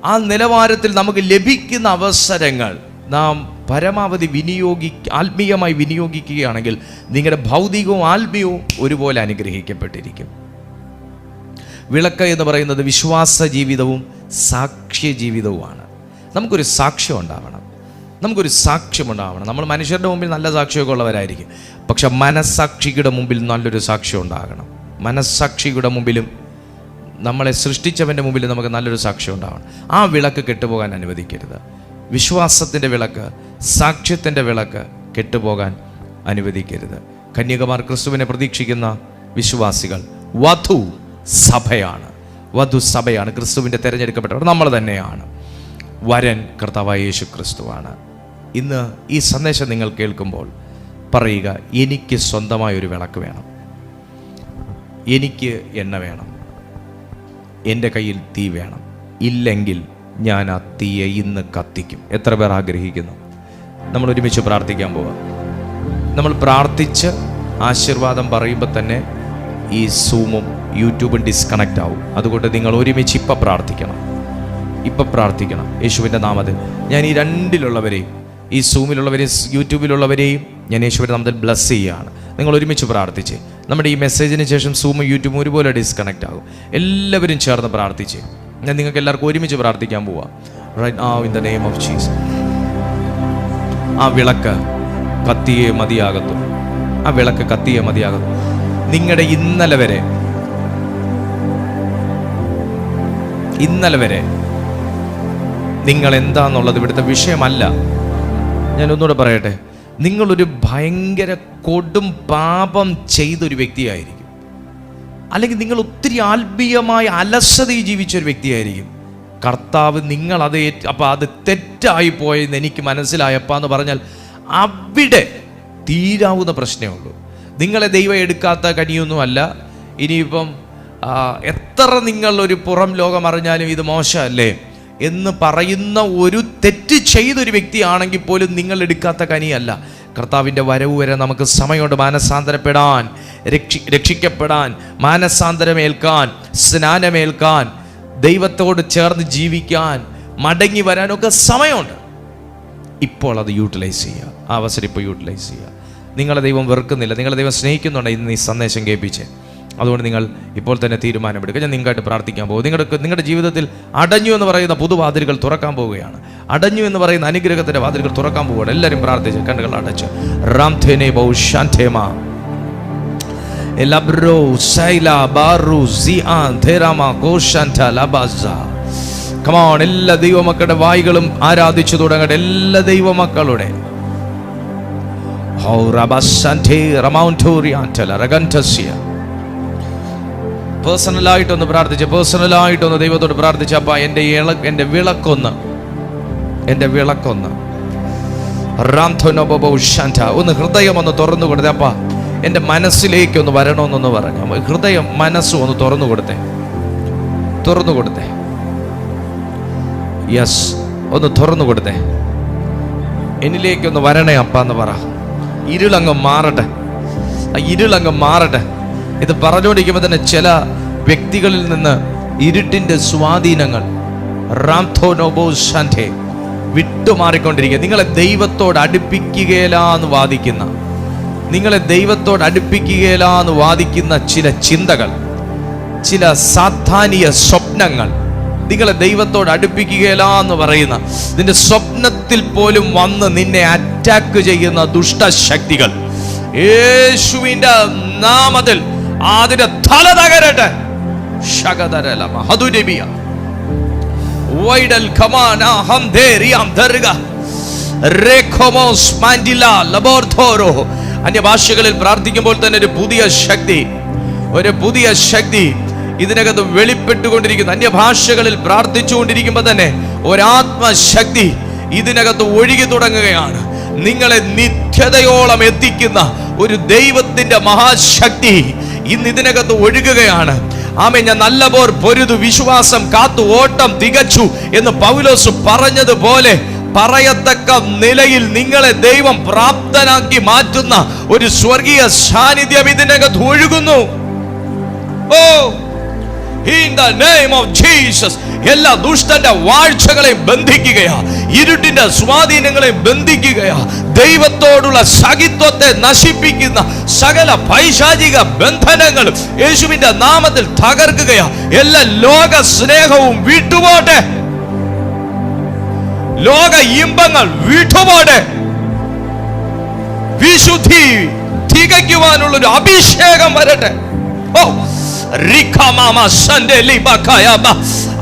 ആ നിലവാരത്തിൽ നമുക്ക് ലഭിക്കുന്ന അവസരങ്ങൾ നാം പരമാവധി ആത്മീയമായി വിനിയോഗിക്കുകയാണെങ്കിൽ നിങ്ങളുടെ ഭൗതികവും ആത്മീയവും ഒരുപോലെ അനുഗ്രഹിക്കപ്പെട്ടിരിക്കും. വിളക്ക് എന്ന് പറയുന്നത് വിശ്വാസ ജീവിതവും സാക്ഷ്യ ജീവിതവുമാണ്. നമുക്കൊരു സാക്ഷ്യം ഉണ്ടാവണം. നമ്മൾ മനുഷ്യരുടെ മുമ്പിൽ നല്ല സാക്ഷിയൊക്കെ ഉള്ളവരായിരിക്കും. പക്ഷെ മനസ്സാക്ഷിയുടെ മുമ്പിൽ നല്ലൊരു സാക്ഷ്യം ഉണ്ടാകണം. മനസ്സാക്ഷിയുടെ മുമ്പിലും നമ്മളെ സൃഷ്ടിച്ചവൻ്റെ മുമ്പിൽ നമുക്ക് നല്ലൊരു സാക്ഷ്യം ഉണ്ടാവണം. ആ വിളക്ക് കെട്ടുപോകാൻ അനുവദിക്കരുത്. വിശ്വാസത്തിൻ്റെ വിളക്ക്, സാക്ഷ്യത്തിൻ്റെ വിളക്ക് കെട്ടുപോകാൻ അനുവദിക്കരുത്. കന്യകമാർ ക്രിസ്തുവിനെ പ്രതീക്ഷിക്കുന്ന വിശ്വാസികൾ. വധു സഭയാണ്. ക്രിസ്തുവിൻ്റെ തിരഞ്ഞെടുക്കപ്പെട്ടവർ നമ്മൾ തന്നെയാണ്. വരൻ കർത്താവായ യേശു ക്രിസ്തുവാണ്. ഇന്ന് ഈ സന്ദേശം നിങ്ങൾ കേൾക്കുമ്പോൾ പറയുക, എനിക്ക് സ്വന്തമായൊരു വിളക്ക് വേണം, എനിക്ക് എണ്ണ വേണം, എൻ്റെ കയ്യിൽ തീ വേണം. ഇല്ലെങ്കിൽ ഞാൻ ആ തീയെ ഇന്ന് കത്തിക്കും. എത്ര പേർ ആഗ്രഹിക്കുന്നു? നമ്മൾ ഒരുമിച്ച് പ്രാർത്ഥിക്കാൻ പോവാം. നമ്മൾ പ്രാർത്ഥിച്ച് ആശീർവാദം പറയുമ്പോൾ തന്നെ ഈ സൂമും യൂട്യൂബും ഡിസ്കണക്റ്റ് ആവും. അതുകൊണ്ട് നിങ്ങൾ ഒരുമിച്ച് ഇപ്പം പ്രാർത്ഥിക്കണം യേശുവിൻ്റെ നാമത്തിൽ. ഞാൻ ഈ രണ്ടിലുള്ളവരെയും, ഈ സൂമിലുള്ളവരെയും യൂട്യൂബിലുള്ളവരെയും ഞാൻ യേശുവിൻ്റെ നാമത്തിൽ ബ്ലസ് ചെയ്യുകയാണ്. നിങ്ങൾ ഒരുമിച്ച് പ്രാർത്ഥിച്ച്, നമ്മുടെ ഈ മെസ്സേജിന് ശേഷം സൂമും യൂട്യൂബും ഒരുപോലെ ഡിസ്കണക്റ്റ് ആകും. എല്ലാവരും ചേർന്ന് പ്രാർത്ഥിച്ച് ഞാൻ നിങ്ങൾക്ക് എല്ലാവർക്കും ഒരുമിച്ച് പ്രാർത്ഥിക്കാൻ പോവാം. Right now in the name of Jesus. ആ വിളക്ക് കത്തിയേ മതിയാകത്തു. നിങ്ങളുടെ ഇന്നലെ വരെ ഇന്നലെ വരെ നിങ്ങൾ എന്താന്നുള്ളത് ഇവിടുത്തെ വിഷയമല്ല. ഞാൻ ഒന്നുകൂടെ പറയട്ടെ, നിങ്ങളൊരു ഭയങ്കര കൊടും പാപം ചെയ്തൊരു വ്യക്തിയായിരിക്കും, അല്ലെങ്കിൽ നിങ്ങൾ ഒത്തിരി ആത്മീയമായ അലസതയിൽ ജീവിച്ചൊരു വ്യക്തിയായിരിക്കും. കർത്താവ് നിങ്ങളത് അപ്പം അത് തെറ്റായി പോയെന്ന് എനിക്ക് മനസ്സിലായപ്പാ എന്ന് പറഞ്ഞാൽ അവിടെ തീരാവുന്ന പ്രശ്നമേ ഉള്ളൂ. നിങ്ങളെ ദൈവം എടുക്കാത്ത കനിയൊന്നുമല്ല. ഇനിയിപ്പം എത്ര നിങ്ങൾ ഒരു പുറം ലോകം അറിഞ്ഞാലും ഇത് മോശമല്ലേ എന്ന് പറയുന്ന ഒരു തെറ്റ് ചെയ്തൊരു വ്യക്തിയാണെങ്കിൽ പോലും നിങ്ങൾ എടുക്കാത്ത കനിയല്ല. കർത്താവിൻ്റെ വരവ് വരെ നമുക്ക് സമയമുണ്ട് മാനസാന്തരപ്പെടാൻ, രക്ഷിക്കപ്പെടാൻ, മാനസാന്തരമേൽക്കാൻ, സ്നാനമേൽക്കാൻ, ദൈവത്തോട് ചേർന്ന് ജീവിക്കാൻ, മടങ്ങി വരാനൊക്കെ സമയമുണ്ട്. ഇപ്പോൾ അത് യൂട്ടിലൈസ് ചെയ്യുക. ആ അവസരം ഇപ്പോൾ യൂട്ടിലൈസ് ചെയ്യുക. നിങ്ങളെ ദൈവം വെറുക്കുന്നില്ല, നിങ്ങളെ ദൈവം സ്നേഹിക്കുന്നുണ്ട്. ഇന്ന് ഈ സന്ദേശം കേൾപ്പിച്ച് അതുകൊണ്ട് നിങ്ങൾ ഇപ്പോൾ തന്നെ തീരുമാനമെടുക്കുക. ഞാൻ നിങ്ങൾക്കായിട്ട് പ്രാർത്ഥിക്കാൻ പോകും. നിങ്ങളുടെ ജീവിതത്തിൽ അടഞ്ഞു എന്ന് പറയുന്ന പുതുവാതിലുകൾ തുറക്കാൻ പോവുകയാണ്. അടഞ്ഞു എന്ന് പറയുന്ന അനുഗ്രഹത്തിന്റെ വാതിലുകൾ തുറക്കാൻ പോവുകയാണ്. എല്ലാവരും പ്രാർത്ഥിച്ച് കണ്ണുകൾ അടച്ച് റാംഥേനെ ബൗഷാന്ഥേമാ എലബ്രോ സൈല ബാറു സിആൻ ഥേരാമാ കോഷാന്ഥ ലബാസ. കം ഓൺ, എല്ലാ ദൈവമക്കളുടെ വായികളും ആരാധിച്ചു തുടങ്ങട്ടെ. എല്ലാ ദൈവമക്കളുടെ ഹൗ റബസന്ഥേ റമൗന്റോറിയാന്റല റഗന്റസിയ പേഴ്സണലായിട്ടൊന്ന് പ്രാർത്ഥിച്ച്, പേഴ്സണലായിട്ടൊന്ന് ദൈവത്തോട് പ്രാർത്ഥിച്ച്, അപ്പ എൻ്റെ വിളക്കൊന്ന് ഒന്ന് ഹൃദയം ഒന്ന് തുറന്നു കൊടുത്തേ. അപ്പ എൻ്റെ മനസ്സിലേക്ക് ഒന്ന് വരണമെന്നൊന്ന് പറഞ്ഞു. ഹൃദയം മനസ്സും ഒന്ന് തുറന്നു കൊടുത്തേ. യെസ്, ഒന്ന് തുറന്നു കൊടുത്തേ. എന്നിലേക്കൊന്ന് വരണേ അപ്പ എന്ന് പറ. ഇരുളങ്ങ് മാറട്ടെ. ഇത് പറഞ്ഞുകൊണ്ടിരിക്കുമ്പോൾ തന്നെ ചില വ്യക്തികളിൽ നിന്ന് ഇരുട്ടിന്റെ സ്വാധീനങ്ങൾ വിട്ടുമാറിക്കൊണ്ടിരിക്കുക. നിങ്ങളെ ദൈവത്തോട് അടുപ്പിക്കുകയില്ലാന്ന് വാദിക്കുന്ന ചില ചിന്തകൾ, ചില സാധാനിക സ്വപ്നങ്ങൾ, നിങ്ങളെ ദൈവത്തോട് അടുപ്പിക്കുകയില്ലാന്ന് പറയുന്ന, നിന്റെ സ്വപ്നത്തിൽ പോലും വന്ന് നിന്നെ അറ്റാക്ക് ചെയ്യുന്ന ദുഷ്ടശക്തികൾ യേശുവിന്റെ നാമത്തിൽ അതിന്റെ തല തകരട്ടെ. അന്യഭാഷകളിൽ പ്രാർത്ഥിക്കുമ്പോൾ തന്നെ ഒരു പുതിയ ശക്തി ഇതിനകത്ത് വെളിപ്പെട്ടുകൊണ്ടിരിക്കുന്നു. അന്യഭാഷകളിൽ പ്രാർത്ഥിച്ചുകൊണ്ടിരിക്കുമ്പോൾ തന്നെ ഒരാത്മശക്തി ഇതിനകത്ത് ഒഴുകി തുടങ്ങുകയാണ്. നിങ്ങളെ നിത്യതയോളം എത്തിക്കുന്ന ഒരു ദൈവത്തിന്റെ മഹാശക്തി ഇന്ന് ഇതിനകത്ത് ഒഴുകുകയാണ്. ആമേൻ. ഞാൻ നല്ലപോർ പൊരുതു, വിശ്വാസം കാത്തു, ഓട്ടം തികച്ചു എന്ന് പൗലോസ് പറഞ്ഞതുപോലെ പറയത്തക്ക നിലയിൽ നിങ്ങളെ ദൈവം പ്രാപ്തനാക്കി മാറ്റുന്ന ഒരു സ്വർഗീയ സാന്നിധ്യം ഇതിനകത്ത് ഒഴുകുന്നു. ഓ, in the name of Jesus, എല്ലാ ദുഷ്ടന്റെ വാഴ്ചകളെയും ബന്ധിക്കുകയാ, ഇരുട്ടിന്റെ സ്വാധീനങ്ങളെയും ബന്ധിക്കുകയാ, ദൈവത്തോടുള്ള സഖിത്വത്തെ നശിപ്പിക്കുന്ന സകല പൈശാചിക ബന്ധനങ്ങളും യേശുവിന്റെ നാമത്തിൽ തകർക്കുകയാ. എല്ലാ ലോക സ്നേഹവും വിട്ടുപോട്ടെ, ലോക ഇമ്പങ്ങൾ വിട്ടുപോട്ടെ. വിശുദ്ധി തികയ്ക്കുവാനുള്ളൊരു അഭിഷേകം വരട്ടെ. ഓ,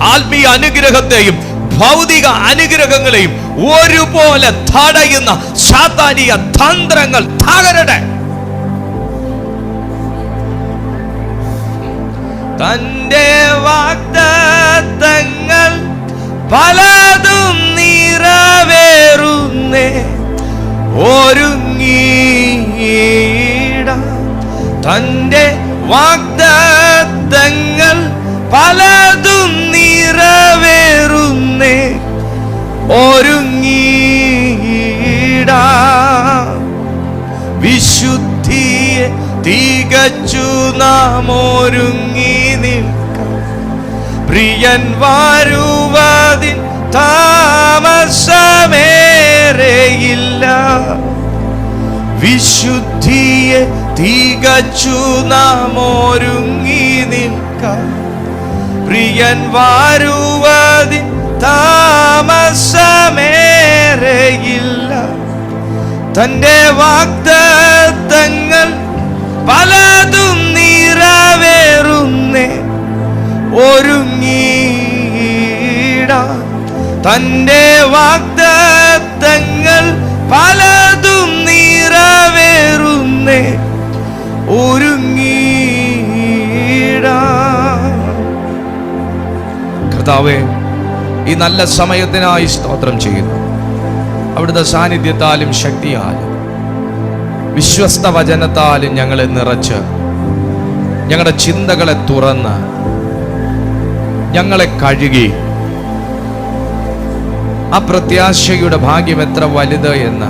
ആത്മീയ അനുഗ്രഹത്തെയും ഭൗതിക അനുഗ്രഹങ്ങളെയും ഒരുപോലെ തടയുന്ന സാത്താനിക തന്ത്രങ്ങൾ തകരട്ടെ. തന്റെ വാഗ്ദത്തങ്ങൾ പലതും നിറവേറുന്നേ ഒരുങ്ങിയിടാം. തന്റെ വാഗ്ദത്തങ്ങൾ പലതും നിറവേറുന്നേ ഒരുങ്ങിയിടാം. വിശുദ്ധിയെ തികച്ചു നാം ഒരുങ്ങി നിൽക്കാം. പ്രിയൻ വരുവതിൻ താമസമേറെയില്ല. വിശുദ്ധിയെ തികച്ചു നാം ഒരുങ്ങി നിൽക്കാം. പ്രിയൻ വരുവതിൻ താമസമേറെയില്ല. തന്റെ വാഗ്ദത്തങ്ങൾ പലതും നിറവേറുന്നേ ഒരുങ്ങി തന്റെ വാഗ്ദത്തങ്ങൾ പലതും നിറവേറുന്നേ ഒരുങ്ങിയിടാം. കർത്താവേ, ഈ നല്ല സമയത്തിനായി സ്തോത്രം ചെയ്യുന്നു. അവിടുത്തെ സാന്നിധ്യത്താലും ശക്തിയാലും വിശ്വസ്ത വചനത്താലും ഞങ്ങളെ നിറച്ച്, ഞങ്ങളുടെ ചിന്തകളെ തുറന്ന്, ഞങ്ങളെ കഴുകി, ആ പ്രത്യാശയുടെ ഭാഗ്യം എത്ര വലുത് എന്ന്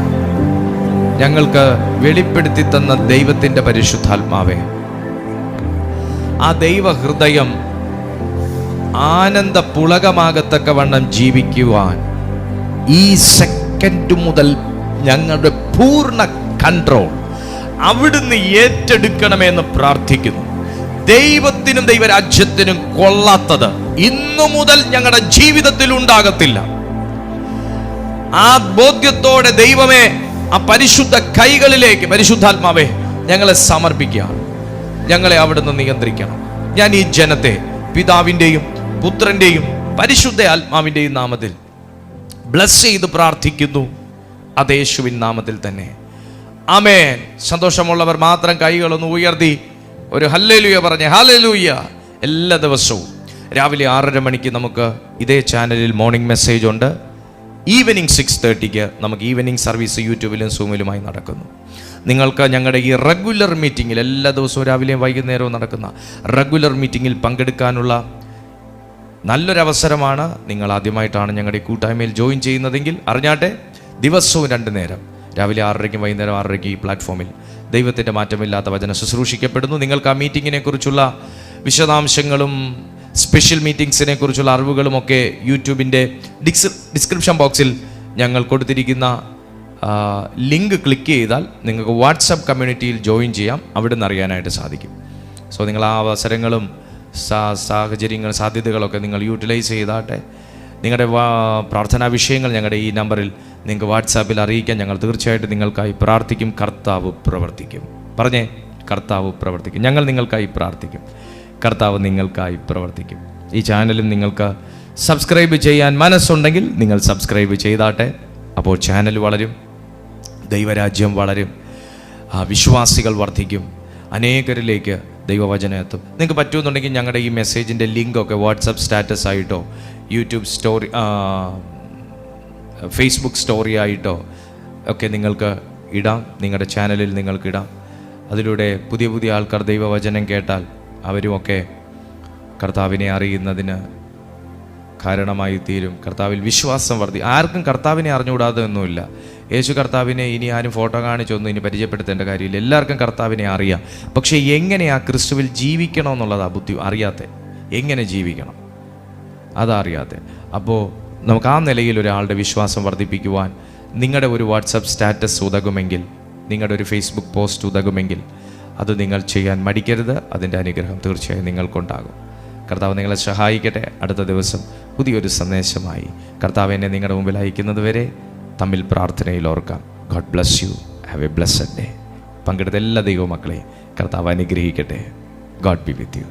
ഞങ്ങൾക്ക് വെളിപ്പെടുത്തി തന്ന ദൈവത്തിൻ്റെ പരിശുദ്ധാത്മാവേ, ആ ദൈവഹൃദയം ആനന്ദ പുളകമാകത്തക്കവണ്ണം ജീവിക്കുവാൻ ഈ സെക്കൻഡ് മുതൽ ഞങ്ങളുടെ പൂർണ്ണ കൺട്രോൾ അവിടുന്ന് ഏറ്റെടുക്കണമെന്ന് പ്രാർത്ഥിക്കുന്നു. ദൈവത്തിനും ദൈവരാജ്യത്തിനും കൊള്ളാത്തത് ഇന്നു മുതൽ ഞങ്ങളുടെ ജീവിതത്തിൽ ഉണ്ടാകത്തില്ല. ആ ബോധ്യത്തോടെ ദൈവമേ, ആ പരിശുദ്ധ കൈകളിലേക്ക് പരിശുദ്ധാത്മാവേ ഞങ്ങളെ സമർപ്പിക്കുക. ഞങ്ങളെ അവിടുന്ന് നിയന്ത്രിക്കണം. ഞാൻ ഈ ജനത്തെ പിതാവിൻ്റെയും പുത്രൻ്റെയും പരിശുദ്ധ ആത്മാവിൻ്റെയും നാമത്തിൽ ബ്ലസ് ചെയ്ത് പ്രാർത്ഥിക്കുന്നു, അത് യേശുവിൻ നാമത്തിൽ തന്നെ. ആമേൻ. സന്തോഷമുള്ളവർ മാത്രം കൈകളൊന്ന് ഉയർത്തി ഒരു ഹല്ലേലൂയ പറഞ്ഞ് ഹല്ലേലൂയ. എല്ലാ ദിവസവും രാവിലെ 6:30 മണിക്ക് നമുക്ക് ഇതേ ചാനലിൽ മോർണിംഗ് മെസ്സേജ് ഉണ്ട്. ഈവനിങ് 6:30 നമുക്ക് ഈവനിങ് സർവീസ് യൂട്യൂബിലും സൂമിലുമായി നടക്കുന്നു. നിങ്ങൾക്ക് ഞങ്ങളുടെ ഈ റെഗുലർ മീറ്റിങ്ങിൽ എല്ലാ ദിവസവും രാവിലെയും വൈകുന്നേരവും നടക്കുന്ന റെഗുലർ മീറ്റിങ്ങിൽ പങ്കെടുക്കാനുള്ള നല്ലൊരവസരമാണ്. നിങ്ങൾ ആദ്യമായിട്ടാണ് ഞങ്ങളുടെ ഈ കൂട്ടായ്മയിൽ ജോയിൻ ചെയ്യുന്നതെങ്കിൽ അറിഞ്ഞാട്ടെ, ദിവസവും 2 നേരം രാവിലെ 6:30 വൈകുന്നേരം 6:30 ഈ പ്ലാറ്റ്ഫോമിൽ ദൈവത്തിൻ്റെ മാറ്റമില്ലാത്ത വചനം ശുശ്രൂഷിക്കപ്പെടുന്നു. നിങ്ങൾക്ക് ആ മീറ്റിങ്ങിനെ കുറിച്ചുള്ള വിശദാംശങ്ങളും സ്പെഷ്യൽ മീറ്റിംഗ്സിനെ കുറിച്ചുള്ള അറിവുകളുമൊക്കെ യൂട്യൂബിൻ്റെ ഡിസ്ക്രിപ്ഷൻ ബോക്സിൽ ഞങ്ങൾ കൊടുത്തിരിക്കുന്ന ലിങ്ക് ക്ലിക്ക് ചെയ്താൽ നിങ്ങൾക്ക് വാട്സപ്പ് കമ്മ്യൂണിറ്റിയിൽ ജോയിൻ ചെയ്യാം. അവിടെ നിന്ന് അറിയാനായിട്ട് സാധിക്കും. സോ നിങ്ങൾ ആ അവസരങ്ങളും സാഹചര്യങ്ങളും സാധ്യതകളൊക്കെ നിങ്ങൾ യൂട്ടിലൈസ് ചെയ്താട്ടെ. നിങ്ങളുടെ പ്രാർത്ഥനാ വിഷയങ്ങൾ ഞങ്ങളുടെ ഈ നമ്പറിൽ നിങ്ങൾക്ക് വാട്സാപ്പിൽ അറിയിക്കാൻ ഞങ്ങൾ തീർച്ചയായിട്ടും നിങ്ങൾക്കായി പ്രാർത്ഥിക്കും. കർത്താവ് പ്രവർത്തിക്കും. പറഞ്ഞേ, കർത്താവ് പ്രവർത്തിക്കും. ഞങ്ങൾ നിങ്ങൾക്കായി പ്രാർത്ഥിക്കും. കർത്താവ് നിങ്ങൾക്കായി പ്രവർത്തിക്കും. ഈ ചാനലും നിങ്ങൾക്ക് സബ്സ്ക്രൈബ് ചെയ്യാൻ മനസ്സുണ്ടെങ്കിൽ നിങ്ങൾ സബ്സ്ക്രൈബ് ചെയ്താട്ടെ. അപ്പോൾ ചാനൽ വളരും, ദൈവരാജ്യം വളരും, വിശ്വാസികൾ വർദ്ധിക്കും, അനേകരിലേക്ക് ദൈവവചനം എത്തും. നിങ്ങൾക്ക് പറ്റുമെന്നുണ്ടെങ്കിൽ ഞങ്ങളുടെ ഈ മെസ്സേജിൻ്റെ ലിങ്കൊക്കെ വാട്സപ്പ് സ്റ്റാറ്റസ് ആയിട്ടോ യൂട്യൂബ് സ്റ്റോറി ഫേസ്ബുക്ക് സ്റ്റോറി ആയിട്ടോ ഒക്കെ നിങ്ങൾക്ക് ഇടാം. നിങ്ങളുടെ ചാനലിൽ നിങ്ങൾക്ക് ഇടാം. അതിലൂടെ പുതിയ പുതിയ ആൾക്കാർ ദൈവവചനം കേട്ടാൽ അവരുമൊക്കെ കർത്താവിനെ അറിയുന്നതിന് കാരണമായി തീരും. കർത്താവിൽ വിശ്വാസം ആർക്കും കർത്താവിനെ അറിഞ്ഞുകൂടാതെ ഒന്നുമില്ല. യേശു കർത്താവിനെ ഇനി ആരും ഫോട്ടോ കാണിച്ചൊന്നും ഇനി പരിചയപ്പെടുത്തേണ്ട കാര്യമില്ല. എല്ലാവർക്കും കർത്താവിനെ അറിയാം. പക്ഷേ എങ്ങനെയാ ക്രിസ്തുവിൽ ജീവിക്കണമെന്നുള്ളതാ ബുദ്ധി അറിയാത്ത. എങ്ങനെ ജീവിക്കണം അതറിയാതെ. അപ്പോൾ നമുക്ക് ആ നിലയിൽ ഒരാളുടെ വിശ്വാസം വർദ്ധിപ്പിക്കുവാൻ നിങ്ങളുടെ ഒരു വാട്സപ്പ് സ്റ്റാറ്റസ് ഉതകുമെങ്കിൽ, നിങ്ങളുടെ ഒരു ഫേസ്ബുക്ക് പോസ്റ്റ് ഉതകുമെങ്കിൽ അത് നിങ്ങൾ ചെയ്യാൻ മടിക്കരുത്. അതിൻ്റെ അനുഗ്രഹം തീർച്ചയായും നിങ്ങൾക്കുണ്ടാകും. കർത്താവ് നിങ്ങളെ സഹായിക്കട്ടെ. അടുത്ത ദിവസം പുതിയൊരു സന്ദേശമായി കർത്താവ് എന്നെ നിങ്ങളുടെ മുമ്പിൽ അയക്കുന്നത് വരെ തമ്മിൽ പ്രാർത്ഥനയിൽ ഓർക്കാം. God bless you. Have A blessed day. പങ്കെടുത്ത എല്ലാ ദൈവമക്കളെയും കർത്താവ് അനുഗ്രഹിക്കട്ടെ. God B with you.